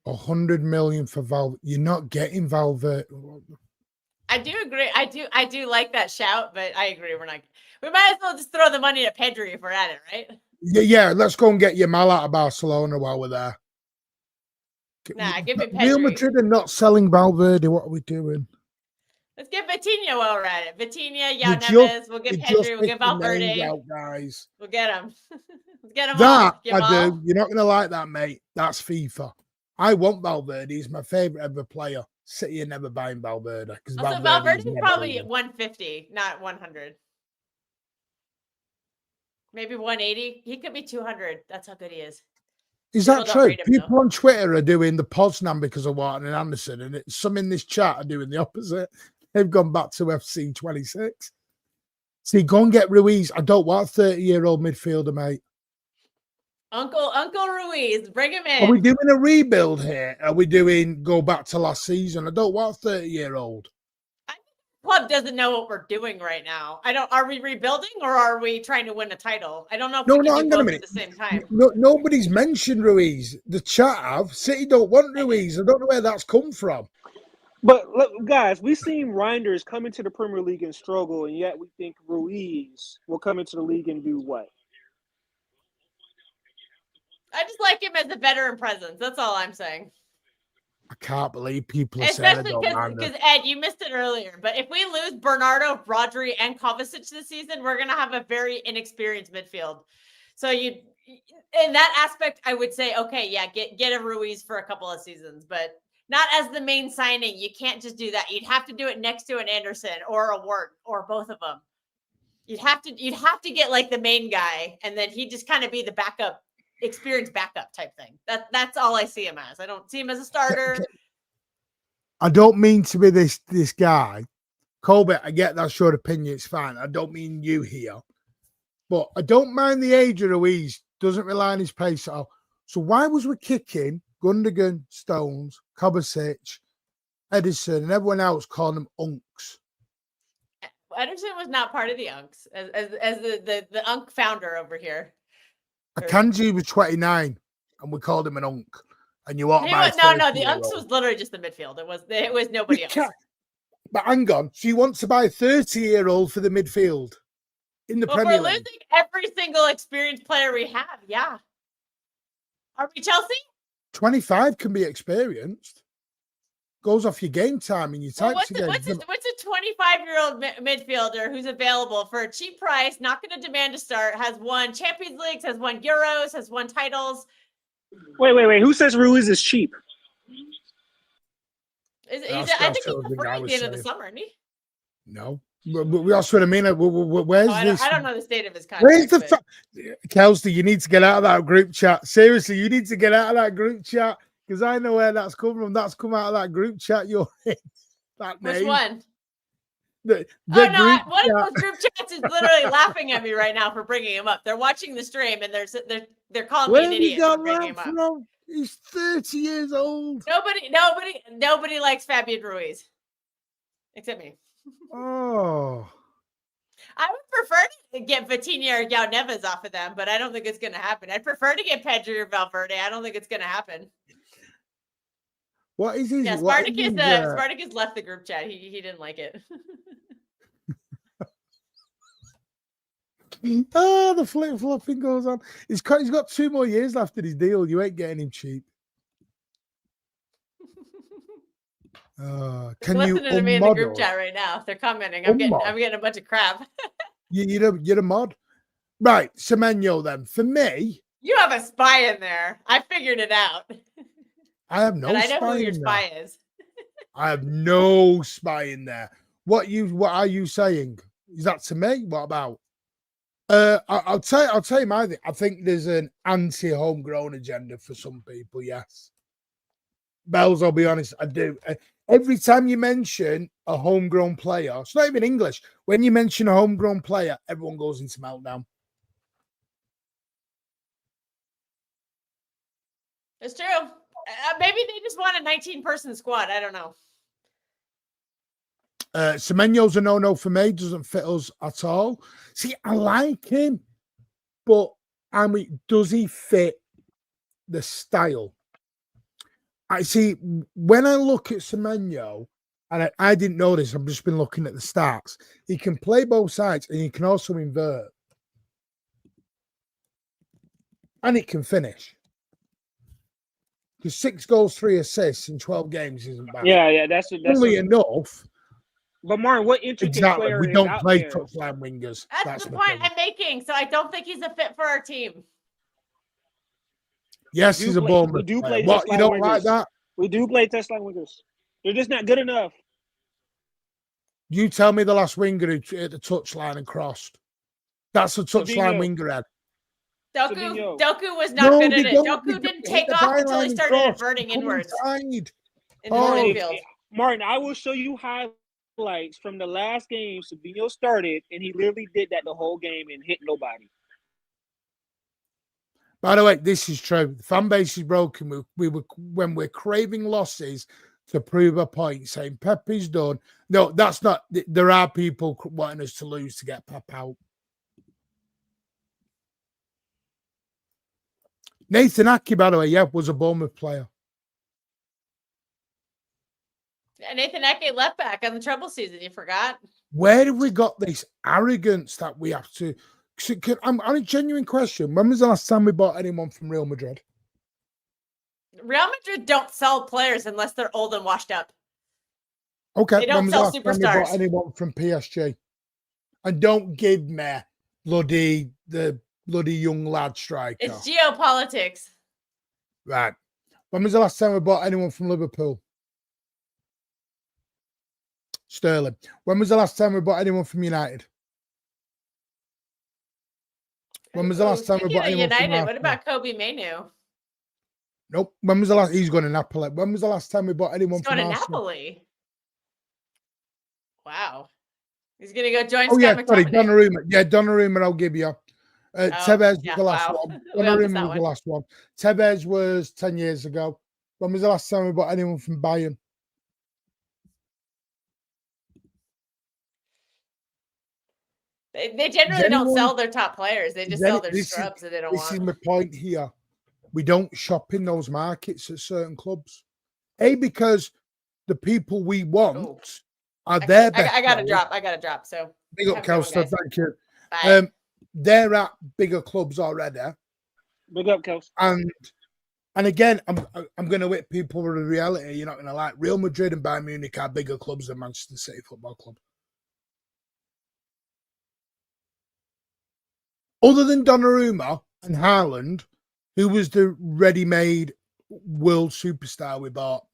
100 million for Valverde. You're not getting Valverde. I do agree. I do like that shout, but I agree. We might as well just throw the money at Pedri if we're at it, right? Yeah. Let's go and get Yamal out of Barcelona while we're there. Nah, give me Pedri. Real Madrid are not selling Valverde. What are we doing? Let's get Vitinha while we're at it. Vitinha, Neves. We'll get Pedri. We'll get Valverde. Out, guys. We'll get him. Let's get him. That I do. You're not going to like that, mate. That's FIFA. I want Valverde. He's my favorite ever player. City are never buying Valverde. Also, Valverde's probably 150, not 100. Maybe 180. He could be 200. That's how good he is. Is that true? People on Twitter are doing the Poznan because of Wharton and Anderson, and some in this chat are doing the opposite. They've gone back to FC 26. See, go and get Ruiz. I don't want a 30-year-old midfielder, mate. Uncle Ruiz, bring him in. Are we doing a rebuild here? Are we doing go back to last season? I don't want a 30-year-old. I think the club doesn't know what we're doing right now. Are we rebuilding or are we trying to win a title? I don't know if we can do both at the same time. Nobody's mentioned Ruiz. The chat have. City don't want Ruiz. I don't know where that's come from. But look, guys, we've seen Reinders come into the Premier League and struggle, and yet we think Ruiz will come into the league and do what? I just like him as a veteran presence. That's all I'm saying. I can't believe people are saying I Especially don't mind because it. Ed, you missed it earlier. But if we lose Bernardo, Rodri, and Kovacic this season, we're gonna have a very inexperienced midfield. So in that aspect, I would say, okay, yeah, get a Ruiz for a couple of seasons, but not as the main signing. You can't just do that. You'd have to do it next to an Anderson or a Wharton or both of them. You'd have to get like the main guy, and then he'd just kind of be the backup, experienced backup type thing. That's all I see him as. I don't see him as a starter. I don't mean to be this guy. Colbert, I get that's your opinion. It's fine. I don't mean you here. But I don't mind the age of Ruiz. Doesn't rely on his pace at all. So why was we kicking Gundogan, Stones, Kovacic, Edison, and everyone else calling them unks? Ederson was not part of the Unks as the Unk founder over here. Akanji was 29, and we called him an unk. And you walk by. No, the Unks was literally just the midfield. It was nobody else. But hang on, so you want to buy a 30-year-old for the midfield in the Premier League? We're losing every single experienced player we have. Yeah. Are we Chelsea? 25 can be experienced. Goes off your game time and your types of games. What's a 25-year-old midfielder who's available for a cheap price, not going to demand to start, has won Champions Leagues, has won Euros, has won titles? Wait. Who says Ruiz is cheap? I think he's free at the end of the summer, isn't he? No. But that's what I mean. Where's this? I don't know the state of his contract. Where's Kelsey, you need to get out of that group chat. Seriously, you need to get out of that group chat because I know where that's come from. That's come out of that group chat you're in. Which one? One of those group chats is literally laughing at me right now for bringing him up. They're watching the stream and they're calling me an idiot for bringing him up. He's 30 years old. Nobody likes Fabian Ruiz except me. Oh, I would prefer to get Vitinha or João Neves off of them, but I don't think it's going to happen. I'd prefer to get Pedri or Valverde. I don't think it's going to happen. What is his? Yeah, Spartacus left the group chat. He didn't like it. The flip-flopping goes on. He's got 2 more years left in his deal. You ain't getting him cheap. Can you listening to me in the group chat right now? They're commenting. I'm getting a bunch of crap. You're a mod. Right, Semenyo then. For me. You have a spy in there. I figured it out. I have no spy. I know who your spy is. I have no spy in there. What are you saying? Is that to me? What about? I'll tell you my thing. I think there's an anti-homegrown agenda for some people, yes. Bells, I'll be honest, I do. Every time you mention a homegrown player, it's not even English. When you mention a homegrown player, everyone goes into meltdown. It's true. Maybe they just want a 19-person squad. I don't know. Semenyo's a no-no for me. Doesn't fit us at all. See, I like him, but I mean, does he fit the style? I see, when I look at Semenyo, and I didn't know this, I've just been looking at the stats. He can play both sides and he can also invert. And it can finish. Because 6 goals, 3 assists in 12 games isn't bad. Yeah, that's only enough. But Martin, what intricate player we don't play there? touchline wingers. That's the point I'm making. So I don't think he's a fit for our team. Yes, he's a ball. We do play. What, you don't like that? We do play touchline wingers. They're just not good enough. You tell me the last winger who hit the touchline and crossed. That's a touchline winger, Ed. Doku was not good at it. Doku didn't take off until he started inverting inwards. In the midfield. Martin, I will show you highlights from the last game Semenyo started, and he literally did that the whole game and hit nobody. By the way, this is true. The fan base is broken. When we're craving losses to prove a point, saying Pepe's done. No, that's not. There are people wanting us to lose to get Pep out. Nathan Aki, by the way, was a Bournemouth player. Nathan Ake left back on the treble season. You forgot? Where have we got this arrogance that we have to? I'm a genuine question. When was the last time we bought anyone from Real Madrid? Real Madrid don't sell players unless they're old and washed up. Okay, They don't sell superstars. Time we bought anyone from PSG? And don't give me the bloody young lad striker. It's geopolitics. Right. When was the last time we bought anyone from Liverpool? Sterling. When was the last time we bought anyone from United? When was the last time we bought anyone United? from Arsenal? What about Kobe Mainu? Nope. When was the last? He's going to Napoli. When was the last time we bought anyone He's from going to Arsenal? Napoli. Wow. He's going to go join Oh, Scott yeah, sorry, McTominay. Donnarumma. Yeah, Donnarumma, I'll give you. Tevez was the last one. Donnarumma was the last one. Tevez was 10 years ago. When was the last time we bought anyone from Bayern? They generally don't sell their top players. They just sell their scrubs that they don't want. This is my point here. We don't shop in those markets at certain clubs. Because the people we want are there. I got to drop. I got to drop. So big up, Kelster. Thank you. Bye. They're at bigger clubs already. Big up, Kelster. And again, I'm going to whip people with the reality. You're not going to like Real Madrid and Bayern Munich are bigger clubs than Manchester City Football Club. Other than Donnarumma and Haaland, who was the ready-made world superstar we bought.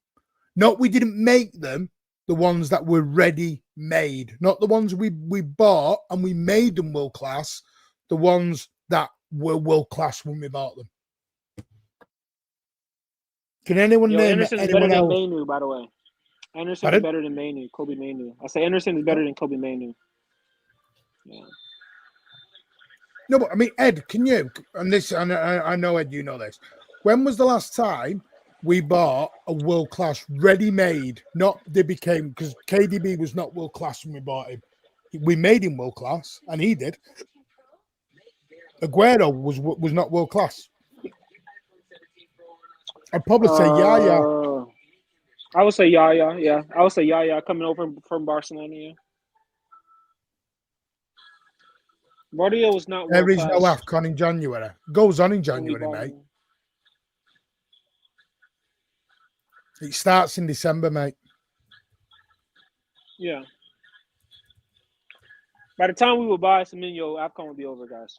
Not we didn't make them, the ones that were ready-made. Not the ones we bought and we made them world-class. The ones that were world-class when we bought them. Can anyone name Anderson's anyone better else? than Mainu, by the way. Anderson is better than Mainu, Kobe Mainu. I say Anderson is better than Kobe Mainu. Yeah. No, but I mean, Ed, can you? And this, I know, Ed, you know this. When was the last time we bought a world-class ready-made? Not they became, because KDB was not world-class when we bought him. We made him world-class, and he did. Aguero was not world-class. I'd probably say Yaya. I would say Yaya, yeah. I would say Yaya coming over from Barcelona, yeah. Rodri was not There is world-class. no AFCON in January. Goes on in January, mate. It starts in December, mate. Yeah. By the time we will buy Semenyo, AFCON will be over, guys.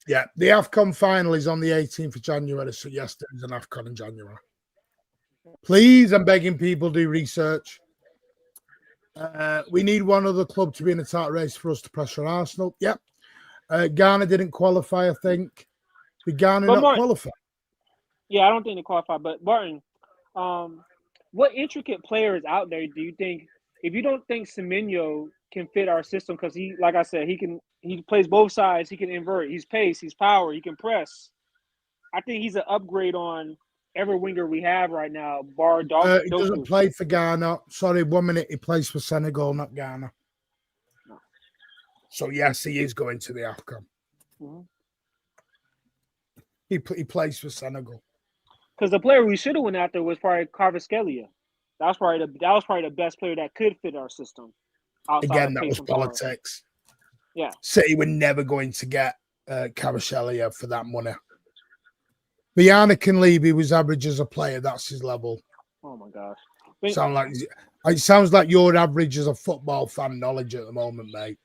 Yeah, the AFCON final is on the 18th of January, so yes, there is an AFCON in January. Please, I'm begging people do research. We need one other club to be in a tight race for us to pressure Arsenal. Yep. Ghana didn't qualify, I think. Did Ghana not qualify? Yeah, I don't think they qualify. But Barton, what intricate players out there do you think? If you don't think Semenyo can fit our system, because he, like I said, he plays both sides. He can invert. He's pace. He's power. He can press. I think he's an upgrade on every winger we have right now. Bar Doku. He doesn't play for Ghana. Sorry, 1 minute. He plays for Senegal, not Ghana. No. So yes, he is going to the AFCON. Mm-hmm. He plays for Senegal. Because the player we should have went after was probably Kvaratskhelia. That was probably the best player that could fit our system. Again, that was politics. Yeah. City were never going to get Kvaratskhelia for that money. Vijana can leave. He was average as a player. That's his level. Oh my gosh. It sounds like your average as a football fan knowledge at the moment, mate.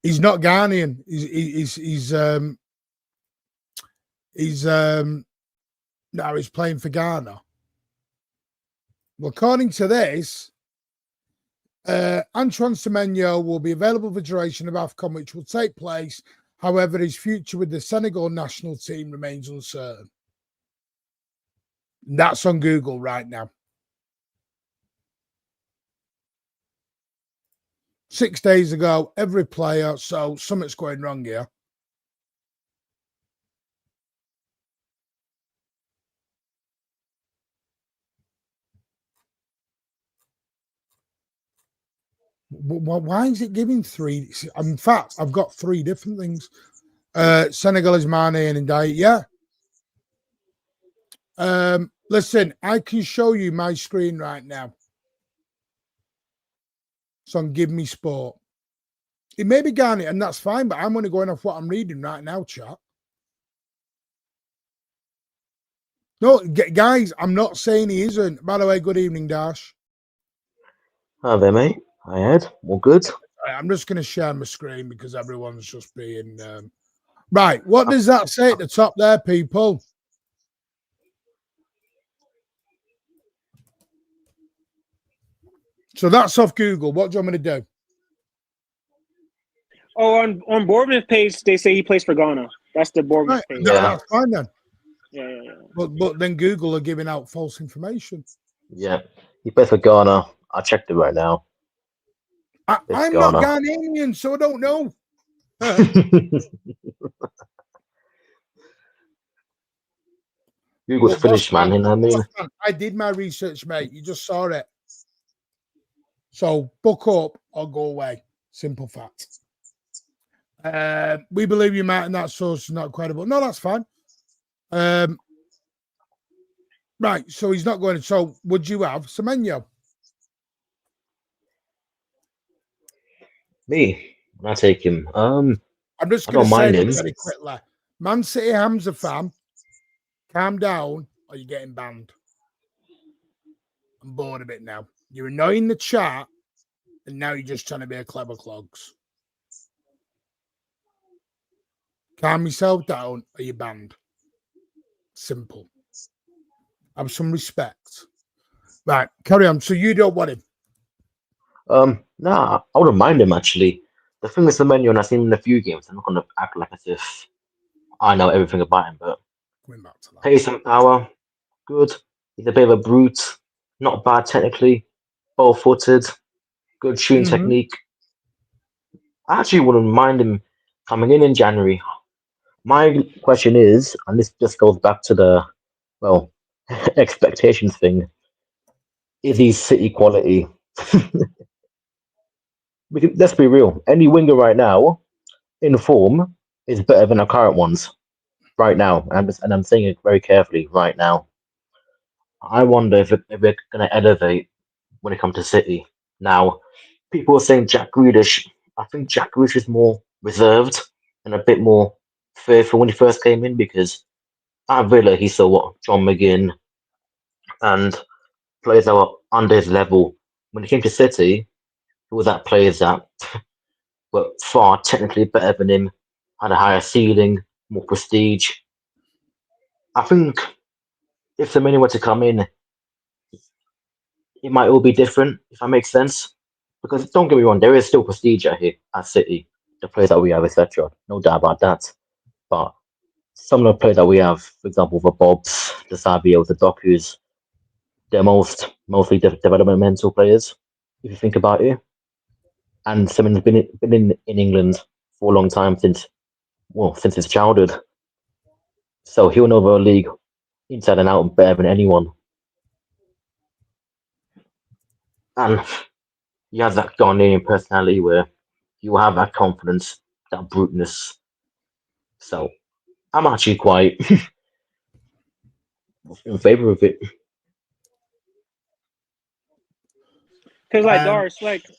He's not Ghanaian. He's playing for Ghana. Well, according to this, Antoine Semenyo will be available for duration of AFCON, which will take place. However, his future with the Senegal national team remains uncertain. That's on Google right now. 6 days ago, every player, so something's going wrong here. Why is it giving three? In fact, I've got three different things. Senegal is Mane and Ndiaye. Yeah. Listen, I can show you my screen right now. So on Give Me Sport. It may be Garnet, and that's fine, but I'm only going off what I'm reading right now, chat. No, guys, I'm not saying he isn't. By the way, good evening, Dash. Hi there, mate. Hi, Ed. All good? I'm just going to share my screen because everyone's just being... Right, what does that say at the top there, people? So that's off Google. What do you want me to do? Oh, on Boardman's page, they say he plays for Ghana. That's the Boardman's page. Yeah. That's fine then. Yeah. But then Google are giving out false information. Yeah. He plays for Ghana. I checked it right now. I'm not Ghanaian, so I don't know. Google's finished, man. You know what I mean? I did my research, mate. You just saw it. So book up or go away. Simple fact. We believe you, Matt, and that source is not credible. No, that's fine. Right, so he's not going. So would you have Semenyo? Me? I take him. I'm just going to say this very quickly. Man City Hamza fan, calm down or you're getting banned. I'm bored of it now. You're annoying the chat and now you're just trying to be a clever clogs. Calm yourself down or you're banned. Simple. Have some respect. Right, carry on. So you don't want him? Nah, I wouldn't mind him actually. The thing with Semenyo, and I've seen him in a few games, I'm not gonna act like as if I know everything about him, but Going back to that. pace and power, good. He's a bit of a brute, not bad technically, ball-footed, good shooting technique. I actually wouldn't mind him coming in January. My question is, and this just goes back to the, well, expectations thing, is he City quality? Let's be real. Any winger right now in form is better than our current ones right now. And I'm saying it very carefully right now. I wonder if we're going to elevate when it comes to City. Now, people are saying Jack Grealish. I think Jack Grealish is more reserved and a bit more fearful when he first came in because at Villa he saw what John McGinn and players that were under his level. When he came to City, it was that players that were far technically better than him, had a higher ceiling, more prestige. I think if the many were to come in, it might all be different, if that makes sense. Because don't get me wrong, there is still prestige out here at City, the players that we have, etc. No doubt about that. But some of the players that we have, for example, the Bobs, the Sabios, the Dokus, they're mostly developmental players, if you think about it. And someone's been in England for a long time since his childhood. So he'll know the league inside and out better than anyone. And he has that Ghanaian personality where you have that confidence, that bruteness. So I'm actually quite in favor of it. Because like Dars,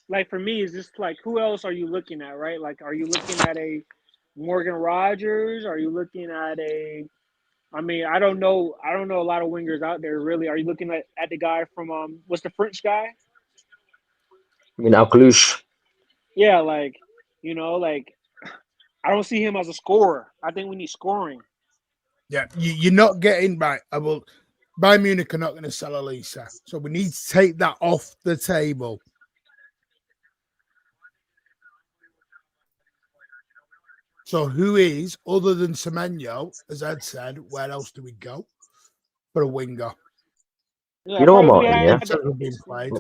like for me, is just like who else are you looking at, right? Like, are you looking at a Morgan Rogers? Are you looking at a? I mean, I don't know a lot of wingers out there really. Are you looking at the guy from what's the French guy? I mean, Alcalouche. Yeah, like like I don't see him as a scorer. I think we need scoring. Yeah, you're not getting right. Bayern Munich are not going to sell Elisa, so we need to take that off the table. So who is, other than Semenyo, as Ed said, where else do we go for a winger? Yeah, You know what, Martin, played.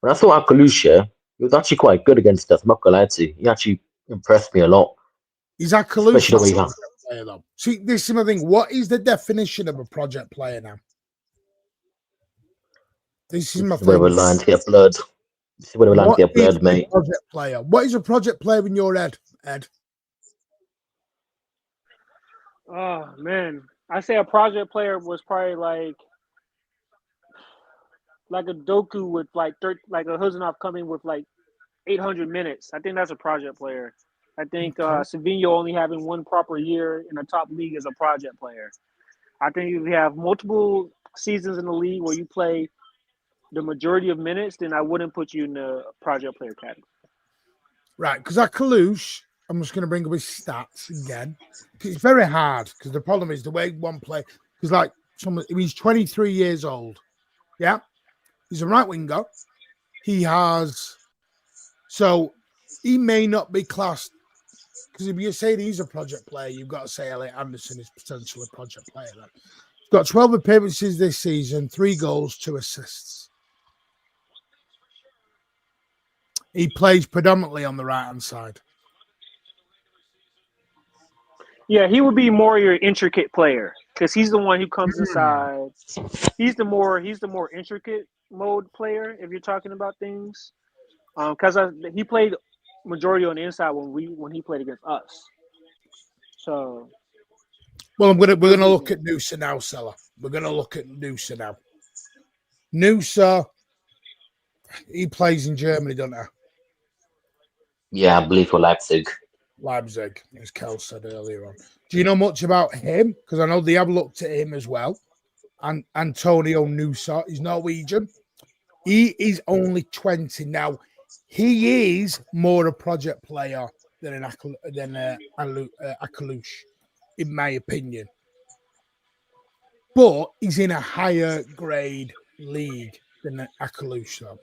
When I saw Alcalouche, he was actually quite good against us. I'm not going to lie to you. He actually impressed me a lot. Is Alcalouche a project player, though? See, this is my thing. What is the definition of a project player now? This is my thing. Where the lines get blurred. This is where the lines get blurred, mate. Project player. What is a project player in your head, Ed? Oh man, I say a project player was probably like a Doku with like a Huzanov coming with like 800 minutes. I think that's a project player. I think Semenyo only having one proper year in the top league as a project player. I think if you have multiple seasons in the league where you play the majority of minutes, then I wouldn't put you in the project player category. Right, because Kalouche, I'm just going to bring up his stats again. It's very hard because the problem is the way one play. Because like he's 23 years old. Yeah, he's a right winger. He may not be classed. Because if you say he's a project player, you've got to say Elliot Anderson is potentially a project player. Then. He's got 12 appearances this season, 3 goals, 2 assists. He plays predominantly on the right-hand side. Yeah, he would be more your intricate player because he's the one who comes inside. He's the more intricate mode player if you're talking about things. Because he played majority on the inside when he played against us. So, well, we're gonna look at Noosa now, Sella. We're gonna look at Noosa now. Noosa, he plays in Germany, doesn't he? Yeah, I believe for Leipzig. Leipzig, as Kel said earlier on. Do you know much about him? Because I know they have looked at him as well. And Antonio Noosa, he's Norwegian. He is only 20 now. He is more a project player than Kalouche, in my opinion. But he's in a higher grade league than Kalouche, though.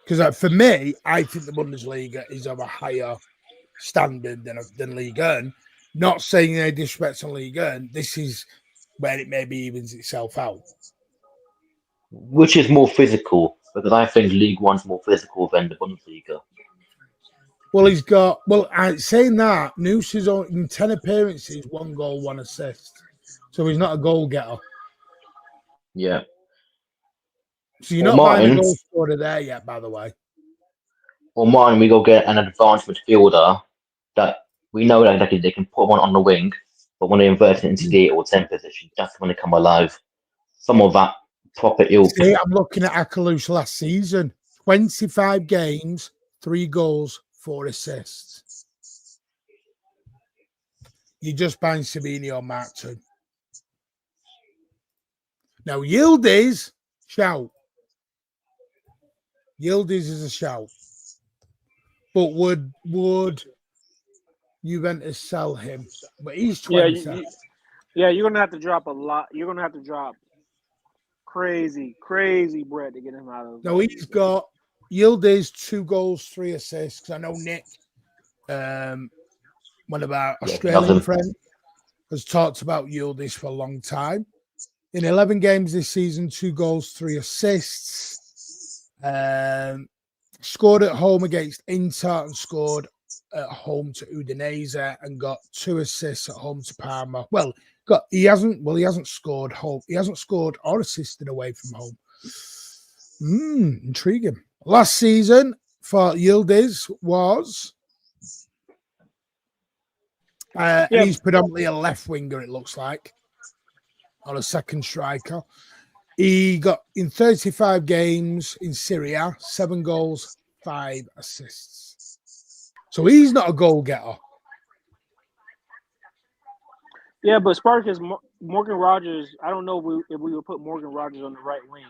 Because for me, I think the Bundesliga is of a higher standard than Ligue 1. Not saying any disrespect on Ligue 1. This is where it maybe evens itself out. Which is more physical? Because I think League One's more physical than the Bundesliga. Well, saying that, Noose is in 10 appearances, 1 goal, 1 assist. So he's not a goal getter. Yeah. So you're not buying a goal scorer there yet, by the way. Or Martin, we go get an advanced midfielder that we know that they can put one on the wing, but when they invert it into the 8 or 10 position, that's when they come alive. Some of that proper ilk. See, I'm looking at Kalouche last season. 25 games, 3 goals, 4 assists. You're just buying Semenyo Mark II. Now, Yildiz, shout. Yildiz is a shout. But would Juventus sell him? But he's 20. Yeah, you're going to have to drop a lot. You're going to have to drop crazy bread to get him out of. No, he's got Yildiz 2 goals, 3 assists. Because I know Nick, one of our Australian friends, has talked about Yildiz for a long time. In 11 games this season, 2 goals, 3 assists. Scored at home against Inter and scored at home to Udinese and got 2 assists at home to Parma. Well, he hasn't scored home. He hasn't scored or assisted away from home. Intriguing. Last season for Yildiz was he's predominantly a left winger, it looks like, or a second striker. He got in 35 games in Serie A, 7 goals, 5 assists. So he's not a goal getter. Yeah, but Spartacus, Morgan Rogers, I don't know if we would put Morgan Rogers on the right wing.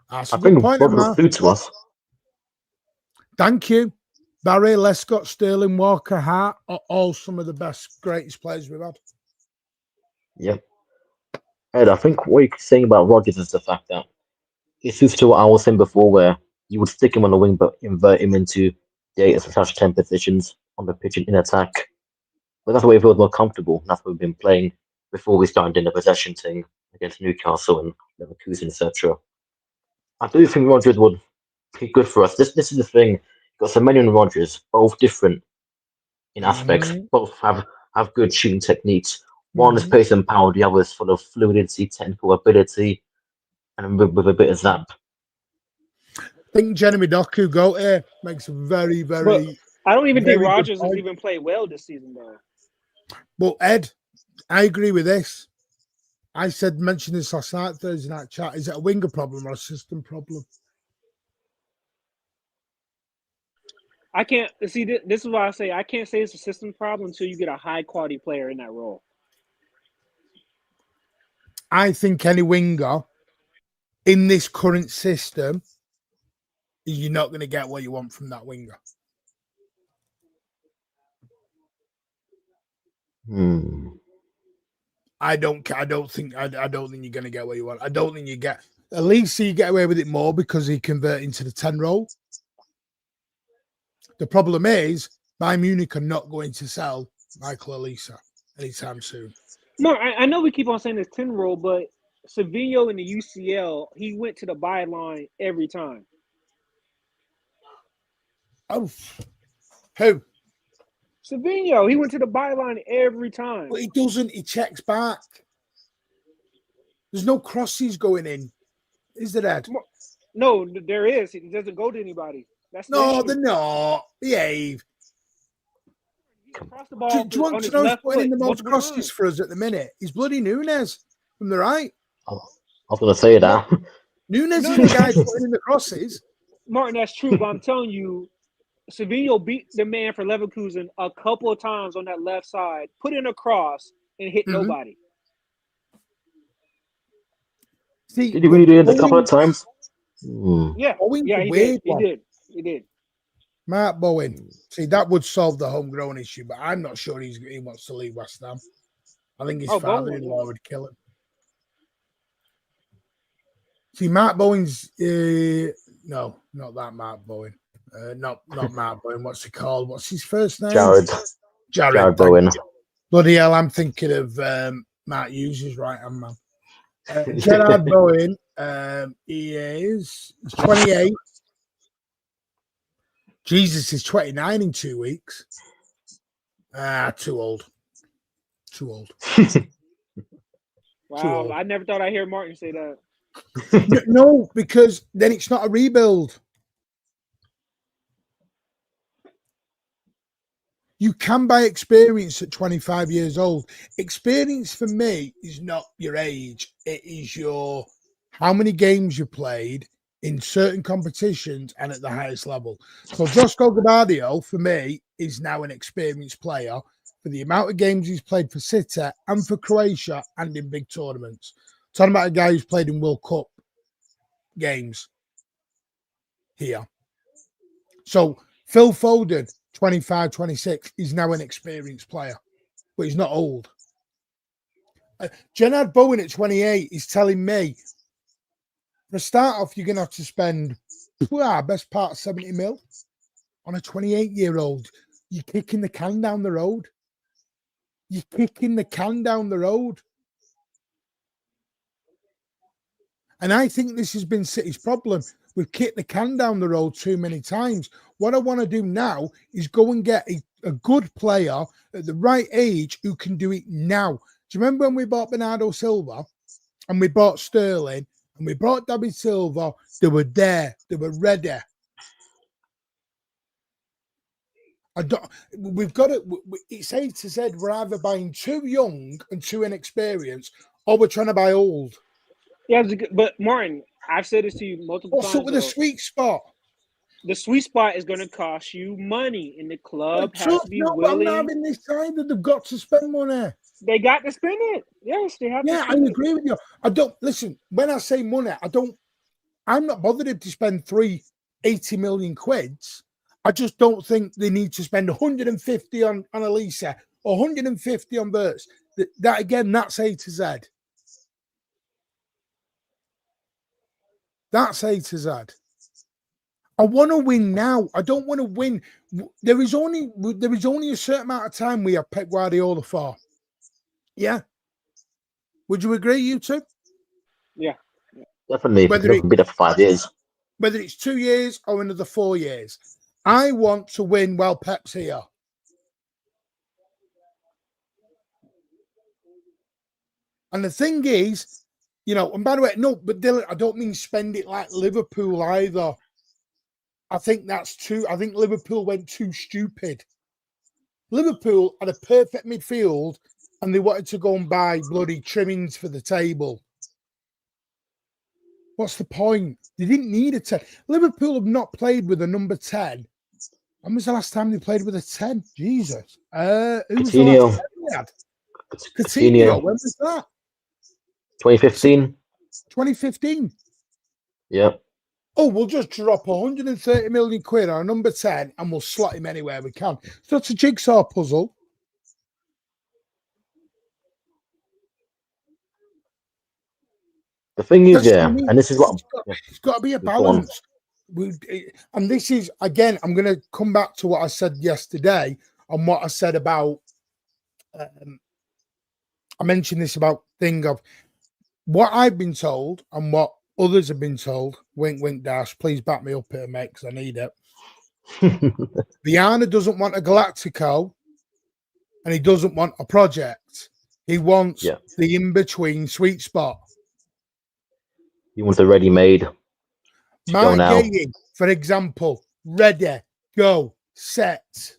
That's I think Rogers suits us. Thank you. Barry, Lescott, Sterling, Walker, Hart are all some of the greatest players we've had. Yep. Ed, I think what you're saying about Rogers is the fact that it suits to what I was saying before, where you would stick him on the wing but invert him into the 8/10 positions on the pitch in attack. But that's where we feel more comfortable. That's what we've been playing before we started in the possession thing against Newcastle and Leverkusen, etc. I do think Rogers would be good for us. This is the thing. You've got Semenyo and Rogers, both different in aspects. Both have good shooting techniques. One is pace and power, the other is full of fluidity, technical ability, and with a bit of zap. I think Jeremy Doku makes a very, very. But I don't even think Rogers has even played well this season, though. But Ed, I agree with this. I mentioned this last night, Thursday night chat. Is it a winger problem or a system problem? I can't see. This is why I say I can't say it's a system problem until you get a high quality player in that role. I think any winger in this current system, you're not going to get what you want from that winger. I don't think you're going to get what you want. I don't think you get. At least you get away with it more because he converted into the 10 role. The problem is Bayern Munich are not going to sell Michael Elisa anytime soon. No, I know we keep on saying this 10 role, but Semenyo in the UCL, he went to the byline every time. Oh, who? Semenyo, he went to the byline every time. But he doesn't. He checks back. There's no crosses going in. Is there, Ed? No, there is. He doesn't go to anybody. That's No, the they're not. Behave. Across the ball Do you want to know who's putting in the most crosses times for us at the minute? He's bloody Nunes from the right. I was going to say that. Nunes is the guy putting in the crosses. Martin, that's true, but I'm telling you, Semenyo beat the man for Leverkusen a couple of times on that left side, put in a cross, and hit nobody. See, Did he really do it a couple of times? Yeah, he did. Mark Bowen. See, that would solve the homegrown issue, but I'm not sure he wants to leave West Ham. I think his father-in-law would kill him. See, Mark Bowen's no, not that Mark Bowen. Not Mark Bowen. What's he called? What's his first name? Jared Bowen. Bloody hell, I'm thinking of Matt Hughes' right-hand man. Gerard Bowen, he's 28. Jesus is 29 in 2 weeks. Too old. Wow, I never thought I'd hear Martin say that. No, because then it's not a rebuild. You can buy experience at 25 years old. Experience for me is not your age. It is your how many games you played in certain competitions and at the highest level. So Josko Gvardiol, for me, is now an experienced player for the amount of games he's played for City and for Croatia and in big tournaments. Talking about a guy who's played in World Cup games here. So Phil Foden, 25, 26, is now an experienced player, but he's not old. Gerard Bowen at 28 is telling me, for a start off, you're going to have to spend best part of 70 mil on a 28-year-old. You're kicking the can down the road. And I think this has been City's problem. We've kicked the can down the road too many times. What I want to do now is go and get a good player at the right age who can do it now. Do you remember when we bought Bernardo Silva and we bought Sterling and we brought David Silva? They were there. They were ready. We've got it. It's A to Z. We're either buying too young and too inexperienced, or we're trying to buy old. Yeah, but Martin, I've said this to you multiple times. What's up with the sweet spot? The sweet spot is going to cost you money, and the club has to be willing. I'm not having this side that they've got to spend money. They got to spend it. Yes, they have. Yeah, I agree with you. I don't listen when I say money. I'm not bothered if they spend 80 million quids. I just don't think they need to spend 150 on Elisa or 150 on Burts. That again, that's A to Z. That's A to Z. I want to win now. I don't want to win. There is only a certain amount of time we have Pep Guardiola for. Yeah. Would you agree, you two? Yeah. Definitely. It'll be there for 5 years. Whether it's 2 years or another 4 years. I want to win while Pep's here. And the thing is, and by the way, no, but Dylan, I don't mean spend it like Liverpool either. I think Liverpool went too stupid. Liverpool had a perfect midfield and they wanted to go and buy bloody trimmings for the table. What's the point? They didn't need a 10. Liverpool have not played with a number 10. When was the last time they played with a 10? Jesus. Who was the last 10 they had? Coutinho. When was that? 2015. 2015. Yeah. Oh, we'll just drop 130 million quid on a number 10 and we'll slot him anywhere we can. So it's a jigsaw puzzle. The thing is, and this is what it's got to be a balance. And this is, again, I'm going to come back to what I said yesterday and what I said about, I mentioned this about thing of what I've been told and what others have been told. Wink, wink, dash. Please back me up here, mate, because I need it. Viana doesn't want a Galactico and he doesn't want a project. He wants the in-between sweet spot. He wants a ready-made. Mark Gay, for example, ready, go, set.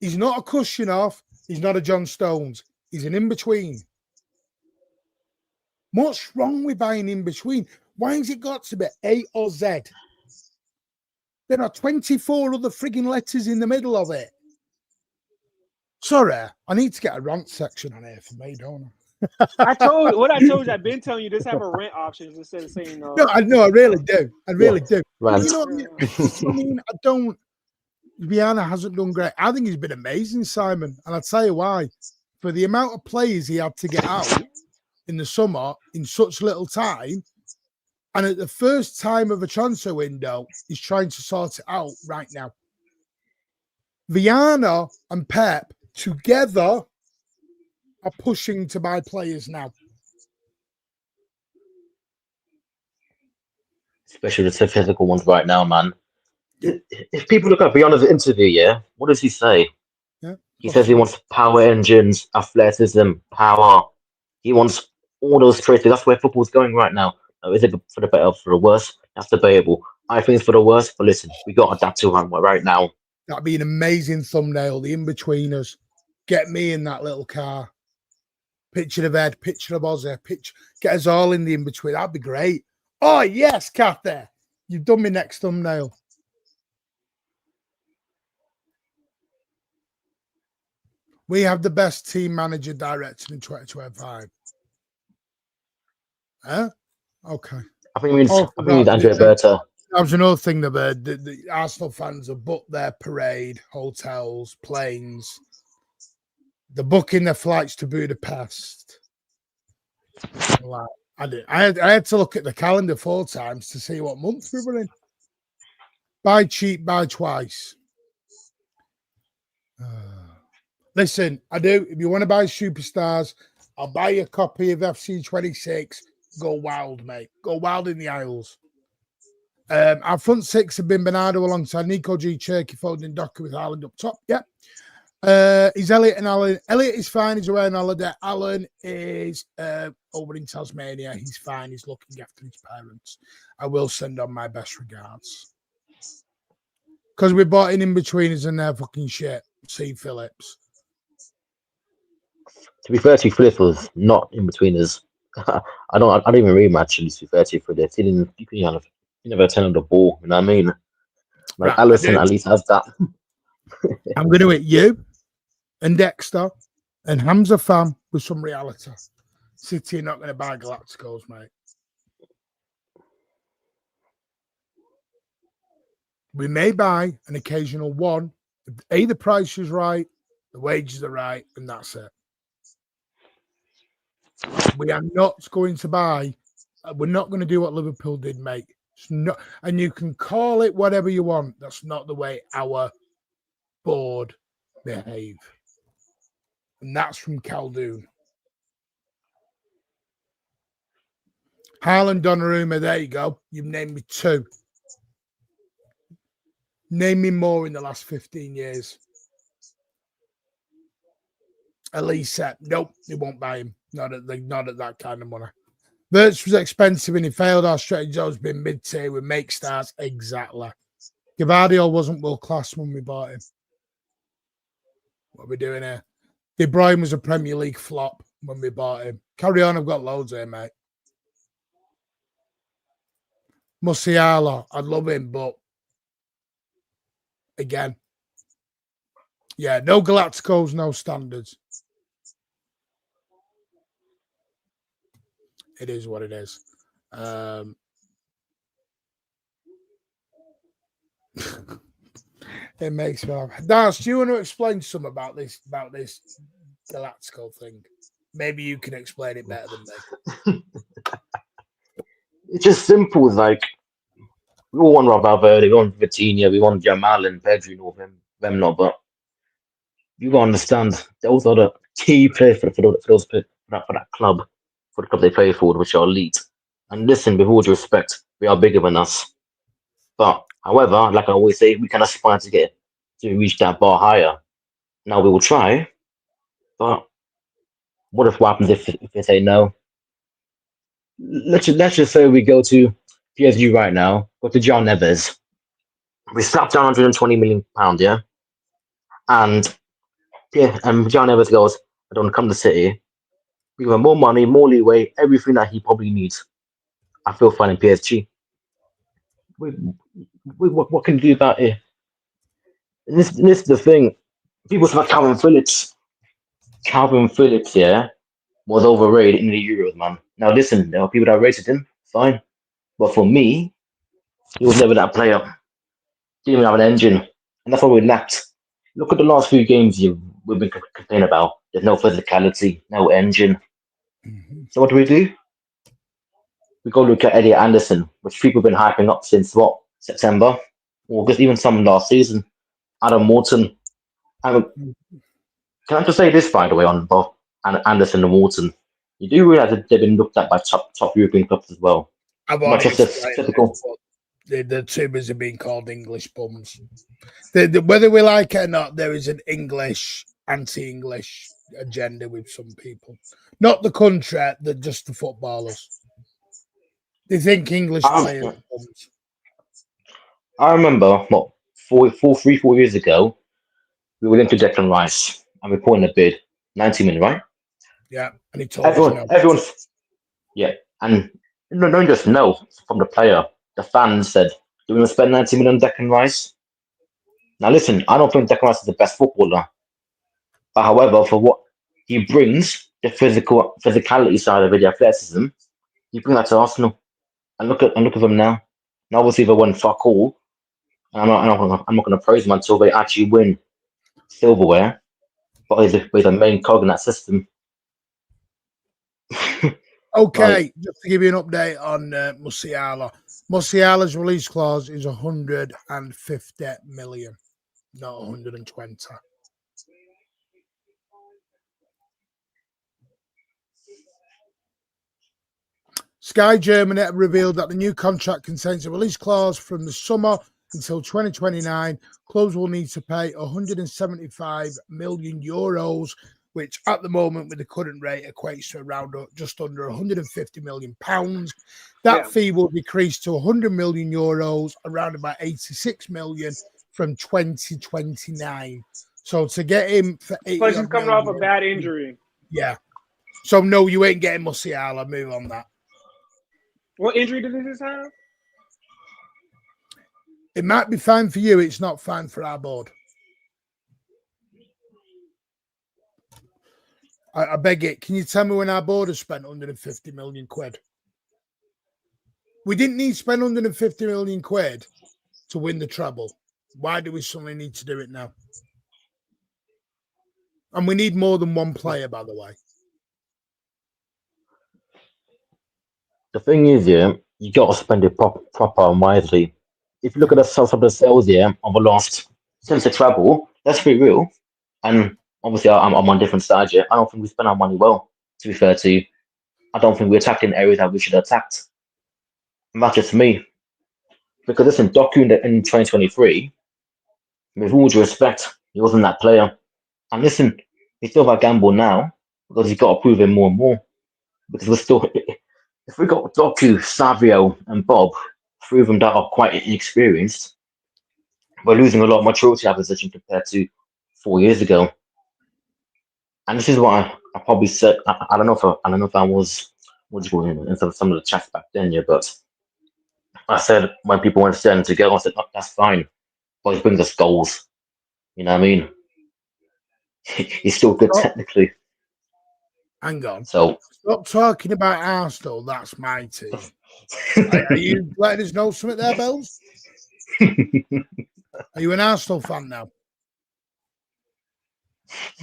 He's not a Kushyanov. He's not a John Stones. He's an in-between. What's wrong with buying in-between? Why has it got to be A or Z? There are 24 other frigging letters in the middle of it. Sorry, I need to get a rant section on here for me, don't I? I told you, I've been telling you, just have a rent options instead of saying no. No, I really do. I really do. Right. You know what I mean? I don't. Viana hasn't done great. I think he's been amazing, Simon. And I'll tell you why. For the amount of players he had to get out in the summer in such little time, and at the first time of a transfer window, he's trying to sort it out right now. Viana and Pep together are pushing to buy players now. Especially the physical ones right now, man. If people look at Viana's interview, what does he say? He says he wants power engines, athleticism, power. He wants all those traits. That's where football's going right now. Is it for the better or for the worse? That's debatable. I think it's for the worse, but listen, we got to adapt to it right now. That'd be an amazing thumbnail, the in-betweeners. Get me in that little car. Picture of Ed, picture of Ozzy, get us all in the in-between. That'd be great. Oh, yes, Kathy. You've done my next thumbnail. We have the best team manager director in 2025. Huh? Okay. I think we need Andrea Berta. That was another thing that the Arsenal fans have booked their parade, hotels, planes. They're booking their flights to Budapest. I had to look at the calendar 4 times to see what month we were in. Buy cheap, buy twice. Listen, I do. If you want to buy superstars, I'll buy you a copy of FC26. Go wild, mate. Go wild in the aisles. Our front 6 have been Bernardo alongside Nico G, Cherky, Foden, Docker with Haaland up top. Yep. Is Elliot and Alan. Elliot is fine. He's away on holiday. Alan is over in Tasmania. He's fine. He's looking after his parents. I will send on my best regards. Because we bought in betweeners and they're fucking shit. See Phillips. To be fair to Phillips was not in betweeners. I don't even read matches. To be fair to Phillips, he never attended the ball. You know what I mean? Like right, Allison at least has that. I'm going to hit you and Dexter and Hamza Fam with some reality. City are not going to buy Galacticos, mate. We may buy an occasional one. If the price is right, the wages are right, and that's it. We are not going to buy. We're not going to do what Liverpool did, mate. It's not, and you can call it whatever you want. That's not the way our board behave. And that's from Khaldoon. Haaland, Donnarumma, there you go. You've named me 2. Name me more in the last 15 years. Elise said, nope, they won't buy him. Not at that kind of money. Virts was expensive and he failed. Our strategy has been mid-tier with make stars. Exactly. Gavardio wasn't world class when we bought him. What are we doing here? De Bruyne was a Premier League flop when we bought him. Carry on, I've got loads here, mate. Musiala, I'd love him, but again, yeah, no Galacticos, no standards. It is what it is. It makes me laugh. Daz, do you want to explain something about this Galactico thing? Maybe you can explain it better than me. It's just simple. Like, we all want Valverde, we want Vitinha, we want Jamal and Pedri and all them lot, but you gotta understand those are the key players for that club, for the club they play for, which are elite. And listen, with all due respect, we are bigger than us. But however, like I always say, we can aspire to reach that bar higher. Now we will try, but what happens if they say no? Let's just say we go to PSG right now, go to John Neves. We slapped down £120 million, yeah? And John Neves goes, I don't come to City. We give him more money, more leeway, everything that he probably needs. I feel fine in PSG. What can you do about it? And this is the thing. People say about Calvin Phillips. Calvin Phillips, yeah, was overrated in the Euros, man. Now listen, there are people that rated him, fine. But for me, he was never that player. Didn't even have an engine. And that's what we lacked. Look at the last few games we've been complaining about. There's no physicality, no engine. Mm-hmm. So what do? We go look at Elliot Anderson, which people have been hyping up since September, August, even some last season. Adam Wharton. Can I just say this, by the way, on both Anderson and Wharton? You do realize that they've been looked at by top European clubs as well. I've Not just a typical. The two are being called English bums. Whether we like it or not, there is an anti-English agenda with some people. Not the country, just the footballers. They think English players are bums. I remember, 4 years ago, we were into Declan Rice and we put in a bid, 90 million, right? Yeah, and he told us no. Everyone, yeah, and not just no from the player. The fans said, "Do we want to spend 90 million on Declan Rice?" Now listen, I don't think Declan Rice is the best footballer, but however, for what he brings, the physicality side of it, the athleticism, he brings that to Arsenal. And look at them now. Now obviously they won fuck all. And I'm not going to praise them until they actually win silverware. But he's a main cog in that system. Okay, just to give you an update on Musiala. Musiala's release clause is 150 million, not 120. Sky Germany revealed that the new contract contains a release clause from the summer until 2029. Clubs will need to pay 175 million euros, which at the moment with the current rate equates to around just under 150 million pounds. That fee will decrease to 100 million euros, around about 86 million from 2029. So to get him for 80 Plus he's coming off a bad injury. Yeah. So no, you ain't getting Musiala. Move on that. What injury did he just have? It might be fine for you. It's not fine for our board. I beg it. Can you tell me when our board has spent 150 million quid? We didn't need to spend 150 million quid to win the treble. Why do we suddenly need to do it now? And we need more than one player, by the way. The thing is, yeah, you got to spend it proper and wisely. If you look at some of the sales, yeah, of the last since the treble, let's be real. And obviously, I'm on different sides, yeah. I don't think we spend our money well, to be fair to you. I don't think we're attacking areas that we should have attacked. And that's just me. Because listen, Doku in 2023, with all due respect, he wasn't that player. And listen, he's still a gamble now, because he's got to prove it more and more. Because we're still... If we got Doku, Savio, and Bob, three of them that are quite inexperienced, we're losing a lot of maturity at position compared to 4 years ago. And this is what I probably said. I don't know if I was going in some of the chats back then, yeah. But I said when people went to stand together, I said, oh, that's fine. But he brings us goals. You know what I mean? He's still good technically. Hang on. So Stop talking about Arsenal. That's my team. Are you letting us know something there, Bells? Are you an Arsenal fan now?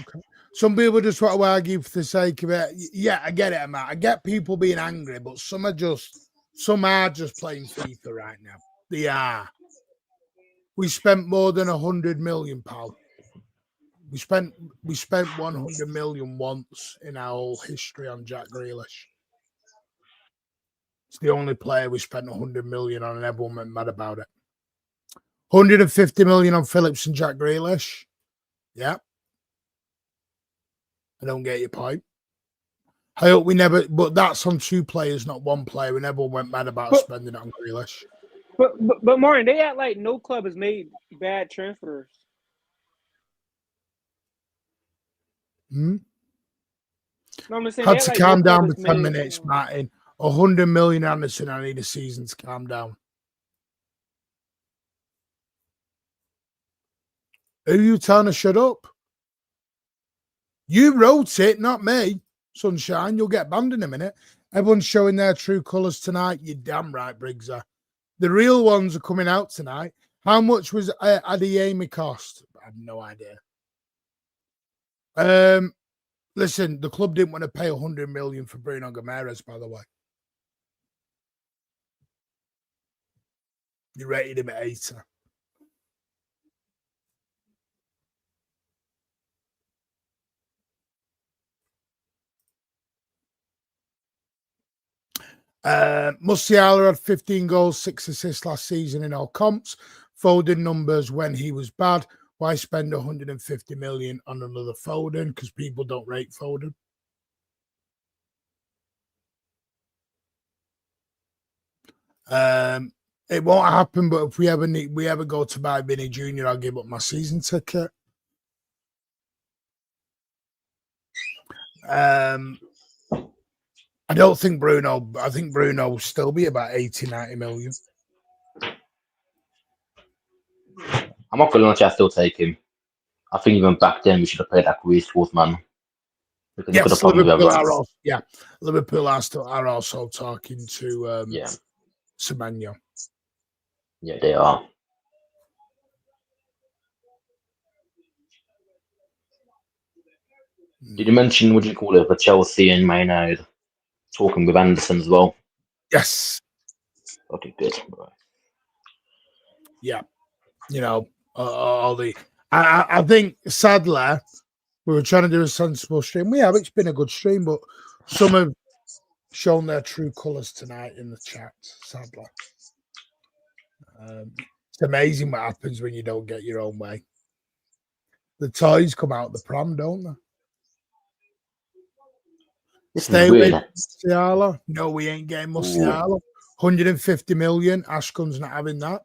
Okay. Some people just want to argue for the sake of it. Yeah, I get it, Matt. I get people being angry, but some are just playing FIFA right now. They are. We spent more than 100 million, pal. We spent 100 million once in our whole history on Jack Grealish. It's the only player we spent 100 million on, and everyone went mad about it. 150 million on Phillips and Jack Grealish. Yeah. I don't get your point. I hope we never, but that's on two players, not one player. We never went mad about spending it on Grealish. But Martin, they act like no club has made bad transfers. Hmm? No, I'm just saying, Had to calm down for 10 made, minutes, Martin. 100 million, Anderson. I need a season to calm down. Who are you telling to shut up? You wrote it, not me. Sunshine, you'll get banned in a minute. Everyone's showing their true colours tonight. You're damn right, Briggsy. The real ones are coming out tonight. How much was Adeyemi cost? I have no idea. Listen, the club didn't want to pay 100 million for Bruno Guimaraes, by the way. You rated him at 80. Musiala had 15 goals, 6 assists last season in all comps. Foden numbers when he was bad. Why spend 150 million on another Foden? Because people don't rate Foden. It won't happen, but if we ever go to buy Vinny Jr., I'll give up my season ticket. I don't think Bruno. I think Bruno will still be about 80, 90 million. I'm not gonna lie, I still take him. I think even back then we should have played that Ruiz fourth man. Yes, Liverpool are also, Liverpool are also talking to Semenyo. Yeah, they are. Did you mention, what do you call it, for Chelsea and Man United talking with Anderson as well? Yes. Okay, good. Right. Yeah. You know, all the. I think, sadly, we were trying to do a sensible stream. It's been a good stream, but some have shown their true colours tonight in the chat, sadly. It's amazing what happens when you don't get your own way. The toys come out the pram, don't they? Stay with Musiala. No, we ain't getting Musiala. 150 million. Ashkun's not having that.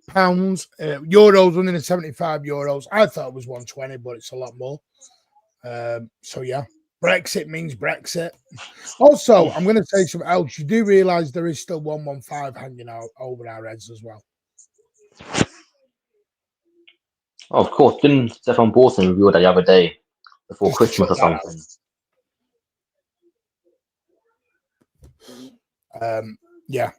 Pounds, euros, 175 euros. I thought it was 120, but it's a lot more. So yeah, Brexit means Brexit. Also, I'm going to say something else. You do realise there is still 115 hanging out over our heads as well. Oh, of course. Didn't Stefan Borson reveal that the other day before Christmas or something? Yeah.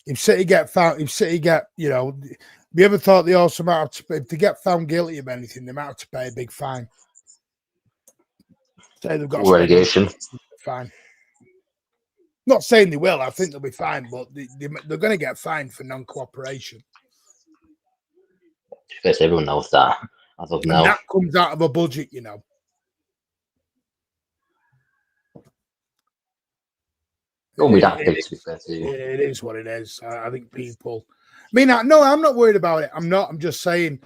If City get, you know, have you ever thought they also might have to, if they get found guilty of anything, they might have to pay a big fine. Say they've got relegation. Fine. Not saying they will. I think they'll be fine, but they're going to get fined for non-cooperation. Because everyone knows that as of now. And that comes out of a budget, you know. Don't be that big, to be fair to you. It is what it is. I think people. I mean, no, I'm not worried about it. I'm not. I'm just saying,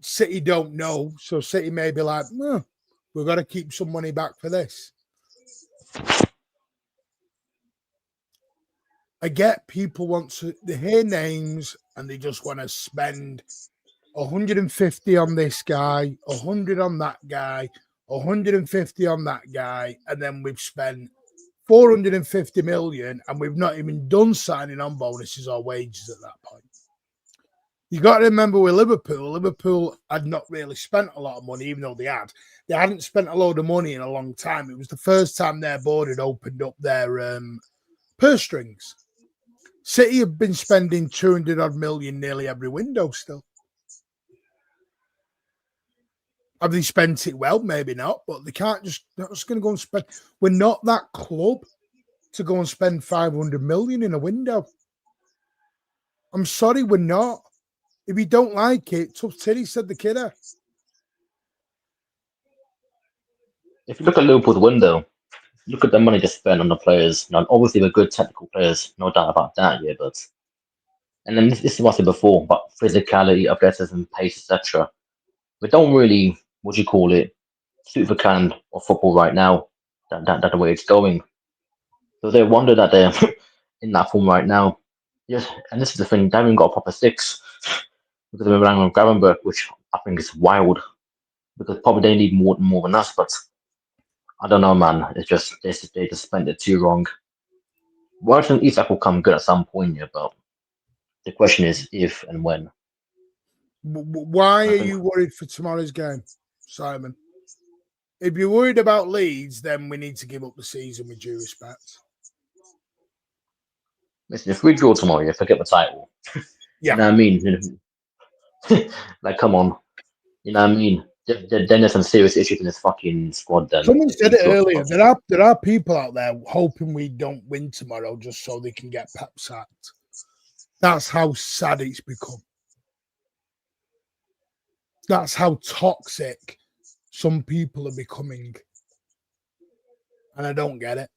City don't know, so City may be like, well, we've got to keep some money back for this. I get people want to they hear names and they just want to spend 150 on this guy, 100 on that guy, 150 on that guy, and then we've spent 450 million and we've not even done signing on bonuses or wages at that point. You got to remember with Liverpool had not really spent a lot of money, even though they had. They hadn't spent a load of money in a long time. It was the first time their board had opened up their purse strings. City have been spending 200 odd million nearly every window still. Have they spent it well? Maybe not, but they can't they're just going to go and spend. We're not that club to go and spend 500 million in a window. I'm sorry, we're not. If you don't like it, tough titty, said the kidder. If you look at Liverpool's window, look at the money they spend on the players. Now, obviously, they're good technical players, no doubt about that, yeah, but... And then this is what I said before, about physicality, athleticism, pace, etc. We don't really, what do you call it, suit the can of football right now. That's the way it's going. So they wonder that they're in that form right now. Yes, and this is the thing, they haven't got a proper six because they're relying on Gravenberch, which I think is wild. Because probably they need more than us, but I don't know, man. It's just they just spent it too wrong. Wharton Isak will come good at some point, yeah, but the question is if and when. Why are you worried for tomorrow's game, Simon? If you're worried about Leeds, then we need to give up the season with due respect. Listen, if we draw tomorrow, you forget the title. Yeah. You know what I mean? Like, come on. You know what I mean? Then there's some serious issues in this fucking squad then. Someone said it earlier. There are people out there hoping we don't win tomorrow just so they can get Pep sacked. That's how sad it's become. That's how toxic some people are becoming. And I don't get it.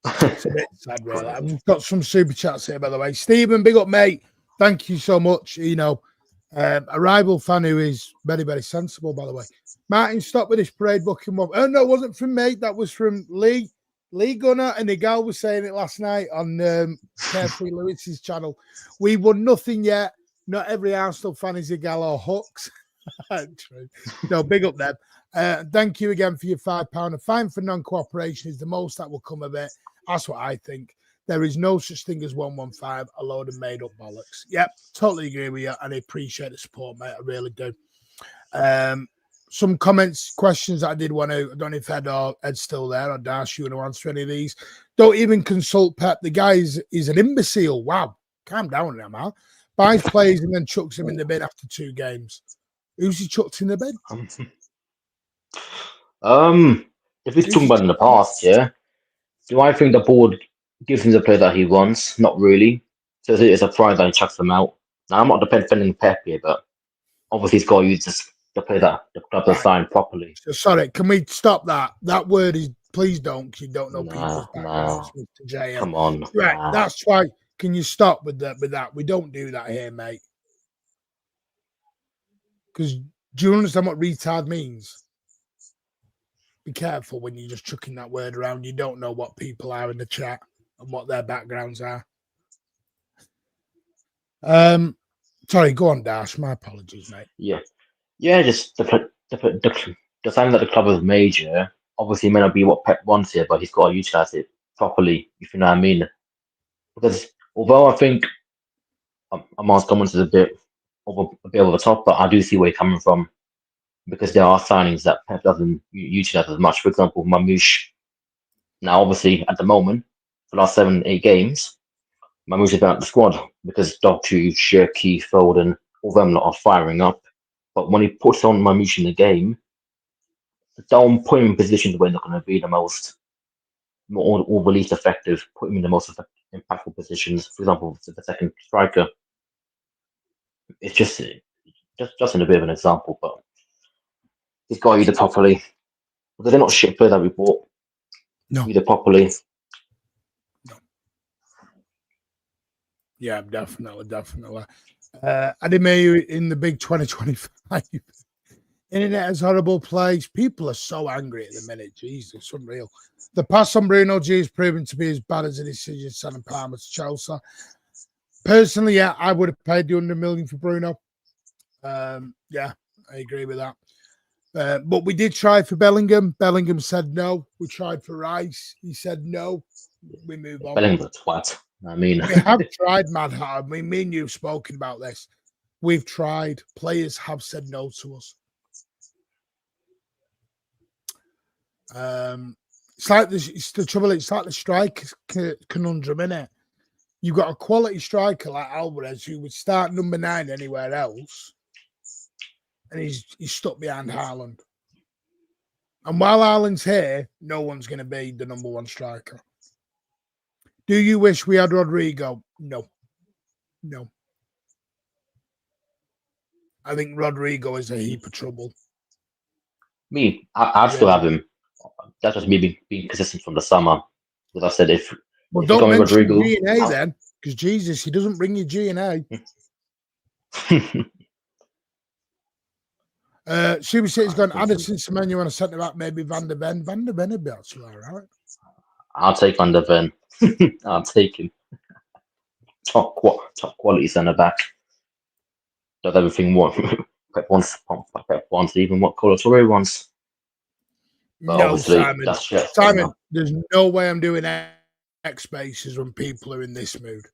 It's a bit sad, really. I've got some super chats here, by the way. Stephen, big up, mate. Thank you so much. You know, a rival fan who is very, very sensible, by the way. Martin, stop with this parade booking one. Oh, no, it wasn't from me. That was from Lee. Lee Gunner and Igal was saying it last night on Carefree Lewis's channel. We won nothing yet. Not every Arsenal fan is Igal or Hooks. True. No, big up them. Thank you again for your £5. A fine for non-cooperation is the most that will come of it. That's what I think. There is no such thing as 115, a load of made-up bollocks. Yep, totally agree with you, and I appreciate the support, mate. I really do. Some comments, questions that I did want to, I don't know if Ed's still there, or Dash, you want to answer any of these. Don't even consult Pep. The guy is an imbecile. Wow. Calm down now, man. Buys players and then chucks him in the bin after 2 games. Who's he chucked in the bin? If he's talking about in the past, yeah. Do I think the board gives him the player that he wants? Not really. So it's a pride that he chucks them out. Now, I'm not defending Pep here, but obviously he's got to use the player that the club has signed properly. So, sorry, can we stop that? That word is, please don't, because you don't know people's backgrounds, Mr. JM. Come on. Right, that's why. Can you stop with that? We don't do that here, mate. Because do you understand what retard means? Be careful when you're just chucking that word around. You don't know what people are in the chat and what their backgrounds are. Sorry, go on, Dash. My apologies, mate. Yeah. Just the sign that the club has made, yeah. Obviously, it may not be what Pep wants here, but he's got to utilize it properly. If you know what I mean. Because although I think Amar's comments is a bit over the top, but I do see where you're coming from. Because there are signings that Pep doesn't utilize as much. For example, Mamouche. Now, obviously, at the moment, for the last 7-8 games, Mamouche has been out the squad because Doku, Shirky, Foden, all of them are firing up. But when he puts on Mamouche in the game, don't put him in positions where they're not going to be the most, or the least effective. Put him in the most impactful positions. For example, the second striker. It's just in a bit of an example, but he's got to use it properly. Because they're not shit players that we bought. No. Use it properly. No. Yeah, definitely. Ademayu in the big 2025. Internet is a horrible place. People are so angry at the minute. Jesus, it's unreal. The pass on Bruno G is proven to be as bad as the decision sending Palmer to Chelsea. Personally, yeah, I would have paid the 100 million for Bruno. Yeah, I agree with that. But we did try for Bellingham. Bellingham said no. We tried for Rice. He said no. We move on. Bellingham's a twat. I mean, We have tried, Madhar. Me and you have spoken about this. We've tried. Players have said no to us. It's like the trouble. It's like the striker conundrum, innit? You've got a quality striker like Alvarez who would start number 9 anywhere else, and he's stuck behind Haaland. And while Haaland's here, no one's going to be the number 1 striker. Do you wish we had Rodrigo? No. I think Rodrigo is a heap of trouble. I'd still have him. That's just me being consistent from the summer. Because I said if Don't mention Rodrigo, G&A then, because Jesus, he doesn't bring you G&A. Super City's gone Anderson, Semenyo on a centre back, maybe Van der Ven. Van der Ven would be actually all right. I'll take Van der Ven. I'll take him. Top quality centre back. Does everything Pep wants even what Colo Torre wants. But No, obviously, Simon. that's shit. Simon, there's no way I'm doing X spaces when people are in this mood.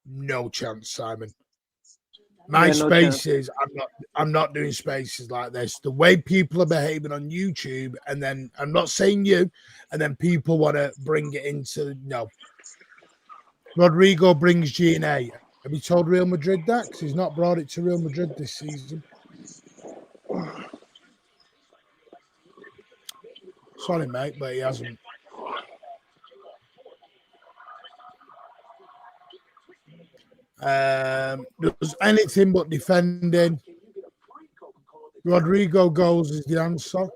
No chance, Simon. My spaces, I'm not doing spaces like this. The way people are behaving on YouTube, and then I'm not saying you, and then people want to bring it into no. Rodrigo brings G&A. Have you told Real Madrid that? Because he's not brought it to Real Madrid this season. Sorry, mate, but he hasn't. Does anything but defending. Rodrigo goals is the answer.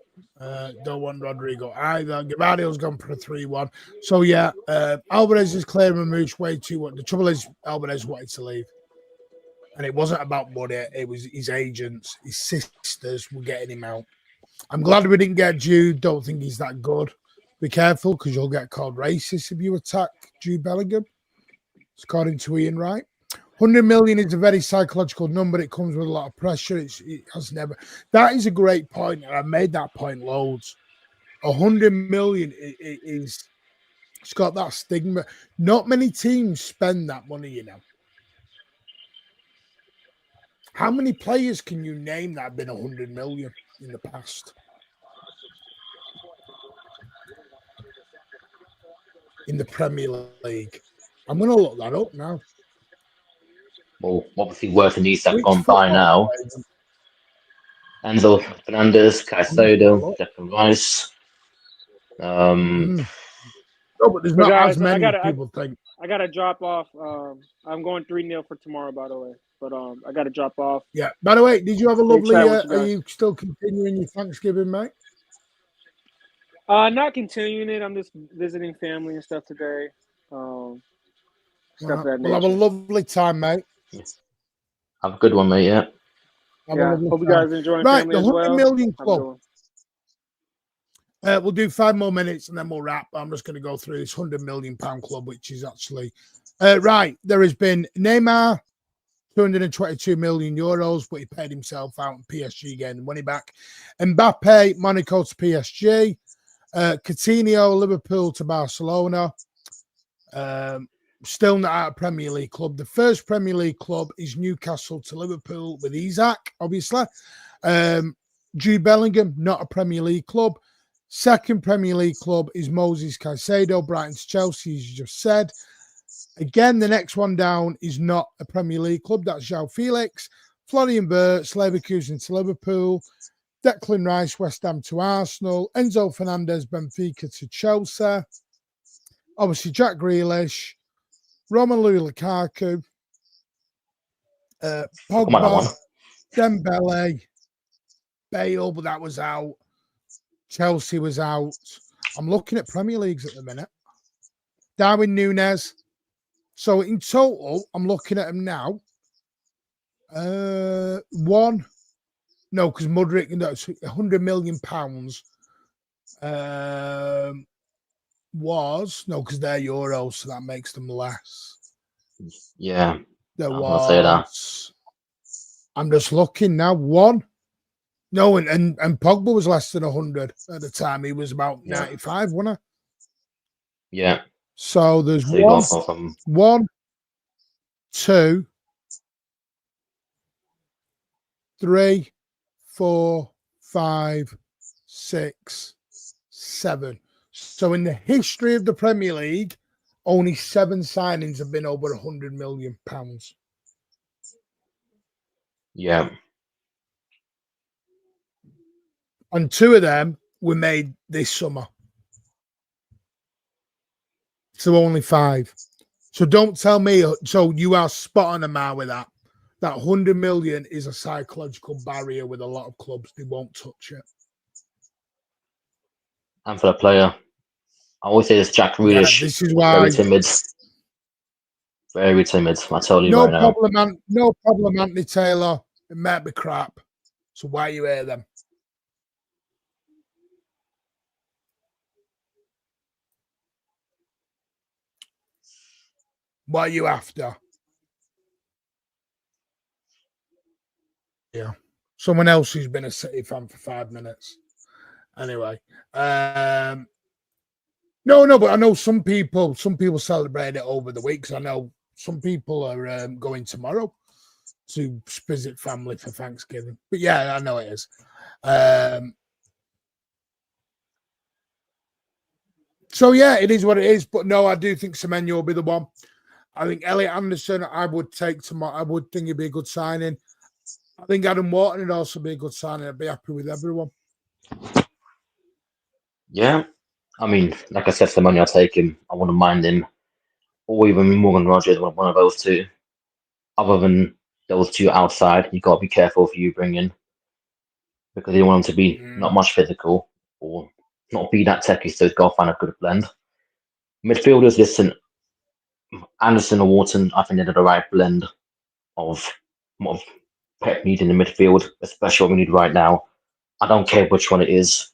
Don't want Rodrigo either. Gavardio's gone for a 3-1. So, yeah, Alvarez is clearing Mamouche way too much. The trouble is Alvarez wanted to leave. And it wasn't about money. It was his agents, his sisters were getting him out. I'm glad we didn't get Jude. Don't think he's that good. Be careful because you'll get called racist if you attack Jude Bellingham. According to Ian Wright. 100 million is a very psychological number. It comes with a lot of pressure. It has never. That is a great point. And I made that point loads. 100 million is. It's got that stigma. Not many teams spend that money, you know. How many players can you name that have been 100 million in the past? In the Premier League. I'm going to look that up now. Well, obviously, Wharton needs to have gone by now. Enzo Fernandez, Caicedo, Declan Rice. No, but there's not guys, as many people think. I got to drop off. I'm going 3-0 for tomorrow, by the way. But I got to drop off. Yeah. By the way, did you have a lovely? Are you still continuing your Thanksgiving, mate? Not continuing it. I'm just visiting family and stuff today. Stuff that we'll have a lovely time, mate. Have a good one, mate. Yeah. Hope you guys enjoy. Right, family the 100 million club. We'll do 5 more minutes and then we'll wrap. I'm just going to go through this £100 million club, which is actually right. There has been Neymar, 222 million euros, but he paid himself out, and PSG getting the money back. Mbappe, Monaco to PSG. Coutinho, Liverpool to Barcelona. Still not out of Premier League club. The first Premier League club is Newcastle to Liverpool with Isaac, obviously. Jude Bellingham, not a Premier League club. Second Premier League club is Moses Caicedo, Brighton to Chelsea, as you just said. Again, the next one down is not a Premier League club. That's João Felix. Florian Wirtz, Leverkusen to Liverpool. Declan Rice, West Ham to Arsenal. Enzo Fernandez, Benfica to Chelsea. Obviously, Jack Grealish. Romelu Lukaku. Pogba. Dembele. Bale, but that was out. Chelsea was out. I'm looking at Premier Leagues at the minute. Darwin Núñez. So in total, I'm looking at them now. One. No, because Mudryk, no, £100 million was, no, because they're euros, so that makes them less. Yeah, There I'm gonna say that. was. I'm just looking now. One. No, and Pogba was less than 100 at the time. He was about 95, wasn't he? Yeah. So there's So you one, got from 1, 2, 3, 4, 5, 6, 7. So in the history of the Premier League, only 7 signings have been over £100 million. yeah. And 2 of them were made this summer. So only 5. So don't tell me. So you are spot on, Amar, with that. That 100 million is a psychological barrier with a lot of clubs. They won't touch it. And for the player, I always say this: Jack Grealish. Yeah, this is why. Very timid. Very timid. I tell you No right problem, no problem, Anthony Taylor. It might be crap. So why you hear them? What are you after? Yeah. Someone else who's been a City fan for 5 minutes. Anyway. No, but I know some people celebrate it over the week. I know some people are going tomorrow to visit family for Thanksgiving. But yeah, I know it is. So yeah, it is what it is. But no, I do think Semenyo will be the one. I think Elliot Anderson, I would take tomorrow. I would think he'd be a good signing. I think Adam Wharton would also be a good signing. I'd be happy with everyone. Yeah. I mean, like I said, Semenyo, I'll take him. I wouldn't mind him. Or even Morgan Rodri, one of those two. Other than those two outside, you got to be careful who you bring in. Because you don't want him to be not much physical or not be that techie, so he's got to find a good blend. Midfielders, listen, Anderson or Wharton, I think they're the right blend of what Pep needs in the midfield, especially what we need right now. I don't care which one it is.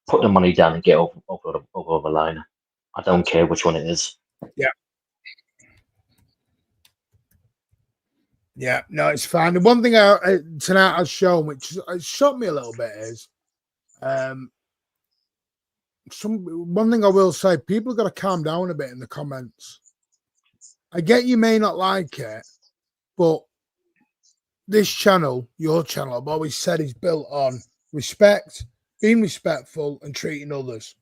Put the money down and get over the line. I don't care which one it is. Yeah. Yeah, no, it's fine. The one thing tonight has shown, which has shocked me a little bit, is one thing I will say: people have got to calm down a bit in the comments. I get you may not like it, but this channel, your channel, I've always said is built on respect, being respectful, and treating others.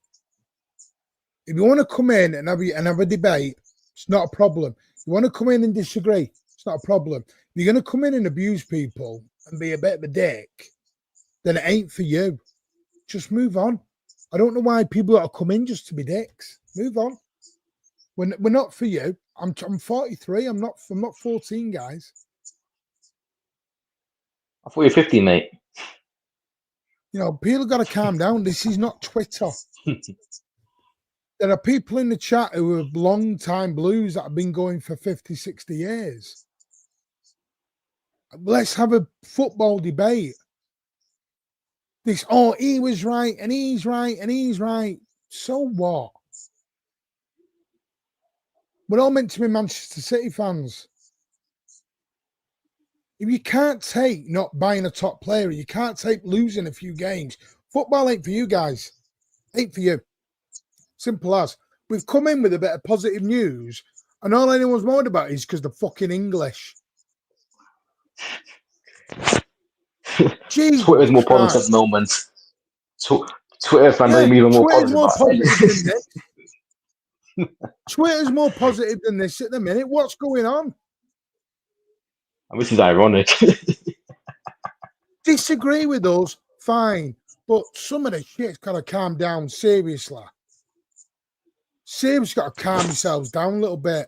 If you want to come in and have a debate, it's not a problem. If you want to come in and disagree, it's not a problem. If you're going to come in and abuse people and be a bit of a dick, then it ain't for you. Just move on. I don't know why people got to come in just to be dicks. Move on. We're not for you. I'm 43. I'm not 14, guys. I thought you were 50, mate. You know, people got to calm down. This is not Twitter. There are people in the chat who are long-time Blues that have been going for 50, 60 years. Let's have a football debate. He was right, and he's right, and he's right. So what? We're all meant to be Manchester City fans. If you can't take not buying a top player, you can't take losing a few games. Football ain't for you guys. Ain't for you. Simple as. We've come in with a bit of positive news, and all anyone's worried about is because they're fucking English. Twitter's more positive moments. Twitter fans are even more positive than this. Twitter's more positive than this at the minute. What's going on? And this is ironic. Disagree with us, fine. But some of the shit's got to calm down, seriously. Seriously got to calm yourselves down a little bit.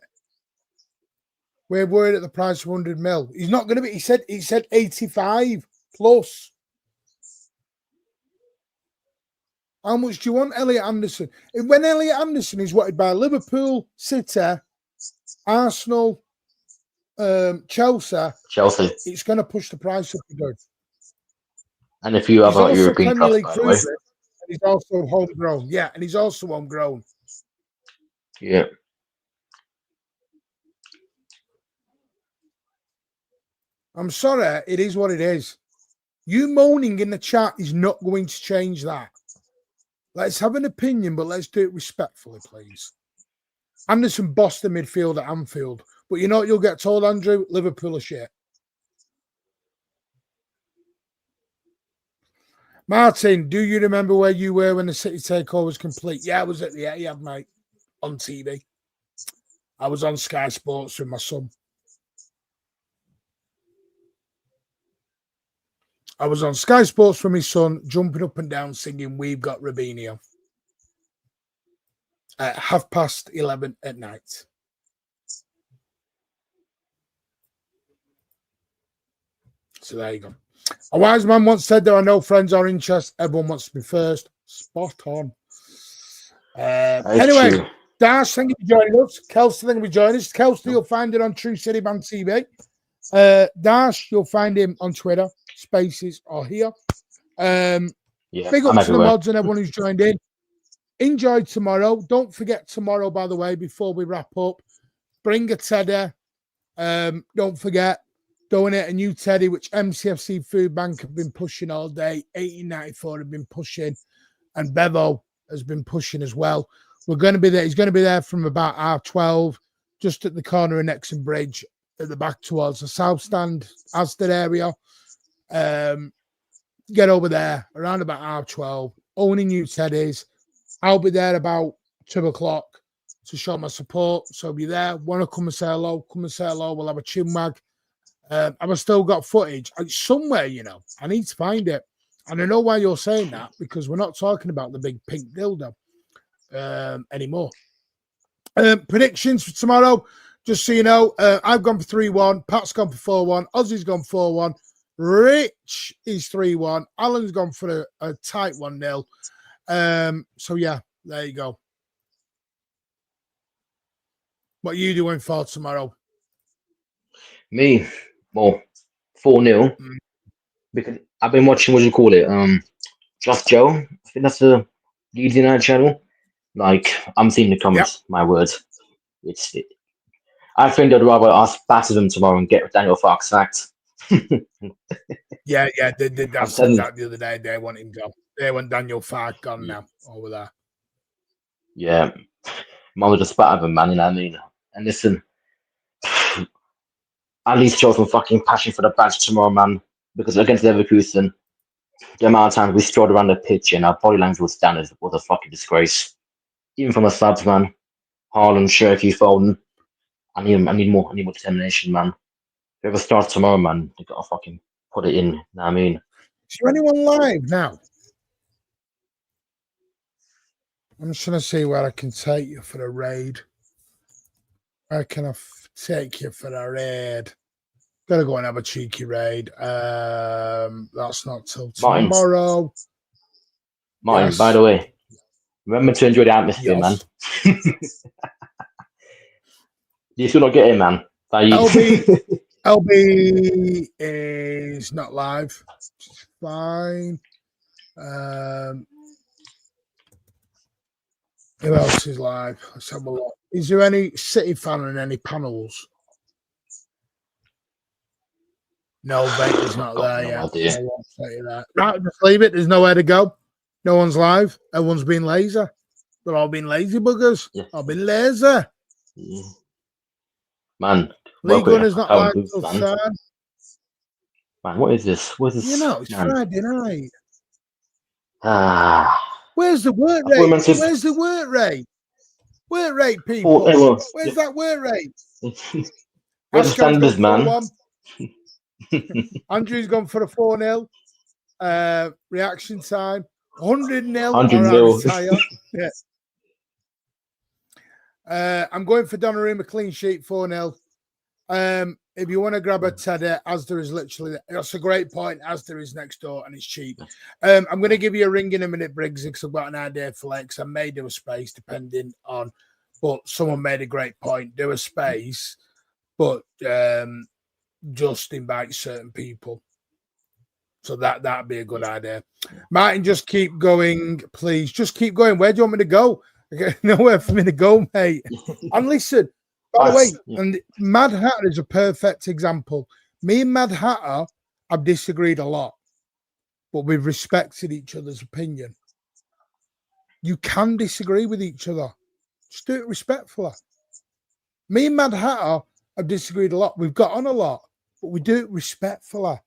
We're worried at the price of 100 mil. He's not going to be, he said 85 plus. How much do you want Elliot Anderson? When Elliot Anderson is wanted by Liverpool, City, Arsenal, Chelsea, it's going to push the price up again. And if you have a European Cup, by the way. He's also homegrown. Yeah, and he's also homegrown. Yeah. I'm sorry, it is what it is. You moaning in the chat is not going to change that. Let's have an opinion, but let's do it respectfully, please. Anderson bossed the midfield at Anfield. But you know what you'll get told, Andrew? Liverpool are shit. Martin, do you remember where you were when the City takeover was complete? Yeah, I was at the Etihad, mate, on TV. I was on Sky Sports with my son. I was on Sky Sports with my son, jumping up and down, singing "We've Got Robinho" at 11:30 at night. So there you go. A wise man once said there are no friends or interests. Everyone wants to be first. Spot on. Anyway, true. Dash, thank you for joining us. Kelsey, thank you for joining us. Kelsey, you'll find it on True City Band TV. Dash, you'll find him on Twitter, Spaces, or here. Big up to the mods and everyone who's joined in. Enjoy tomorrow. Don't forget tomorrow, by the way, before we wrap up, bring a teddy. Don't forget, donate a new teddy, which MCFC Food Bank have been pushing all day. 1894 have been pushing, and Bevo has been pushing as well. We're going to be there. He's going to be there from about 12:30, just at the corner of Nexon Bridge, at the back towards the South Stand, Aston area. Get over there around about 12:30, owning new teddies. I'll be there about 2:00 to show my support. So be there. Want to come and say hello? Come and say hello. We'll have a chin wag. I've still got footage. It's somewhere, you know. I need to find it. And I know why you're saying that, because we're not talking about the big pink dildo anymore. Predictions for tomorrow, just so you know, I've gone for 3-1. Pat's gone for 4-1. Ozzy's gone 4-1. Rich is 3-1. Alan's gone for a tight 1-0. So, yeah, there you go. What are you doing for tomorrow? Me, well, 4-0. Because I've been watching, what do you call it? Just Joe. I think that's the Leeds United channel. Like, I'm seeing the comments, my words. I think they'd rather us batter them tomorrow and get Daniel Farke sacked. Yeah, they did that, said that the other day. They want him gone. They want Daniel Farke gone now over there. Yeah. Might as well just batter them, man, you know what I mean? And listen, at least show some fucking passion for the badge tomorrow, man. Because against Leverkusen, the amount of times we strolled around the pitch and our body language was down was a fucking disgrace. Even from the subs, man. Haaland, Shirky, Foden. I need more determination, man. Whoever starts tomorrow, man, they gotta fucking put it in. You know what I mean? Is there anyone live now? I'm just trying to see where I can take you for a raid. Where can I take you for a raid? Gotta go and have a cheeky raid. That's not till tomorrow. Martin, yes. By the way, remember to enjoy the atmosphere, man. You still not get in, man. LB is not live. It's fine. Who else is live? Let's have a look. Is there any City fan on any panels? No, Vader's not there yet. Right, just leave it. There's nowhere to go. No one's live. Everyone's been lazy. They're all being lazy buggers. Yeah. I've been lazy. Yeah. Man. League Runner's not live till Saturday. Man, what is this? What is this? You know, it's Friday night. Where's the work rate? Where's the work rate? Work rate, people. Where's that work rate? Where's the standards, man? Andrew's gone for a 4-0. Reaction time. 100-0. 100-0. Yeah. I'm going for Donnarumma clean sheet 4-0. If you want to grab a Teddy, Asda is literally, that's a great point. Asda is next door and it's cheap. I'm going to give you a ring in a minute, Briggsy, because I've got an idea for Lex. I may do a space depending on, but someone made a great point. Do a space, but just invite certain people. So that'd be a good idea. Martin, just keep going, please. Just keep going. Where do you want me to go? Nowhere for me to go, mate. And listen, by the way, and Mad Hatter is a perfect example. Me and Mad Hatter have disagreed a lot, but we've respected each other's opinion. You can disagree with each other. Just do it respectfully. Me and Mad Hatter have disagreed a lot. We've got on a lot, but we do it respectfully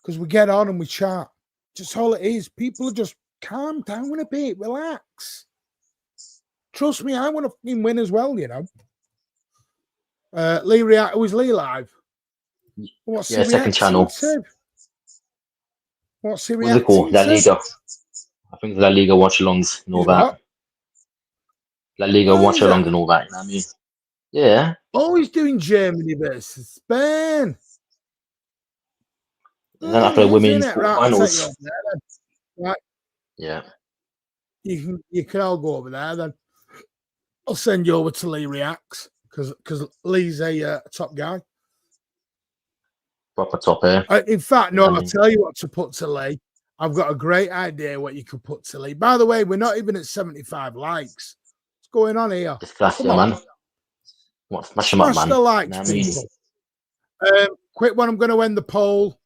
because we get on and we chat. Just all it is. People are just calm down a bit, relax. Trust me, I want to fucking win as well, you know. Lee was Lee live? What's Yeah, second channel. What's he What's it called? La Liga. I think La Liga watch-alongs and all that. What? La Liga What is watch-alongs that? and all that. You know what I mean? Yeah. Oh, he's doing Germany versus Spain. And then after the women's Right, I'll finals. take you over there then. Right, Yeah. you can all go over there then. I'll send you over to Lee Reacts because Lee's a top guy. Proper top here. In fact, no, I'll tell you what to put to Lee. I've got a great idea what you could put to Lee. By the way, we're not even at 75 likes. What's going on here? Just smash them, man. What? Smash them up, man. The likes, You know what I mean? people. Quick one, I'm going to end the poll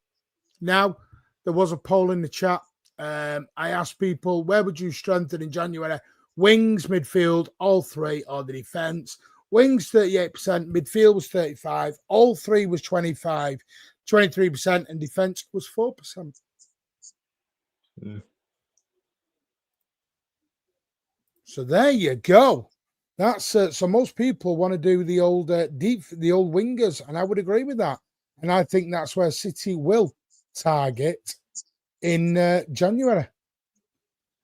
now. There was a poll in the chat. I asked people, where would you strengthen in January? Wings, midfield, all three, or the defence. Wings, 38%. Midfield was 35%. All three was 23%. And defence was 4%. Mm. So there you go. That's so most people want to do the old the old wingers, and I would agree with that. And I think that's where City will target in January.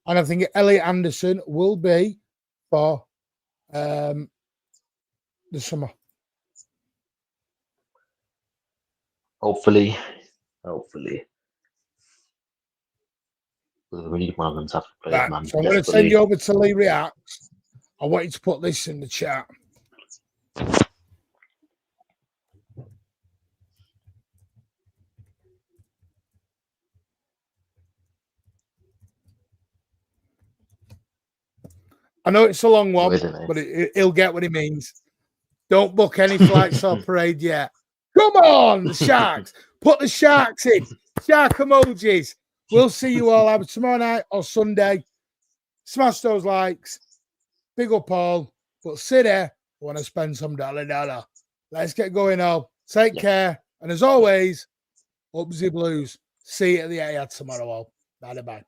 And I think Elliot Anderson will be for the summer. Hopefully. We need one of them to have to play, Right, man. so I'm going to send you over to Lee Reacts. I want you to put this in the chat. I know it's a long one, but he'll get what he means. Don't book any flights or parade yet. Come on, the Sharks. Put the Sharks in. Shark emojis. We'll see you all either tomorrow night or Sunday. Smash those likes. Big up all. But sit there. I want to spend some dollar. Let's get going all. Take care. And as always, up the Blues. See you at the Etihad tomorrow all. Bye-bye.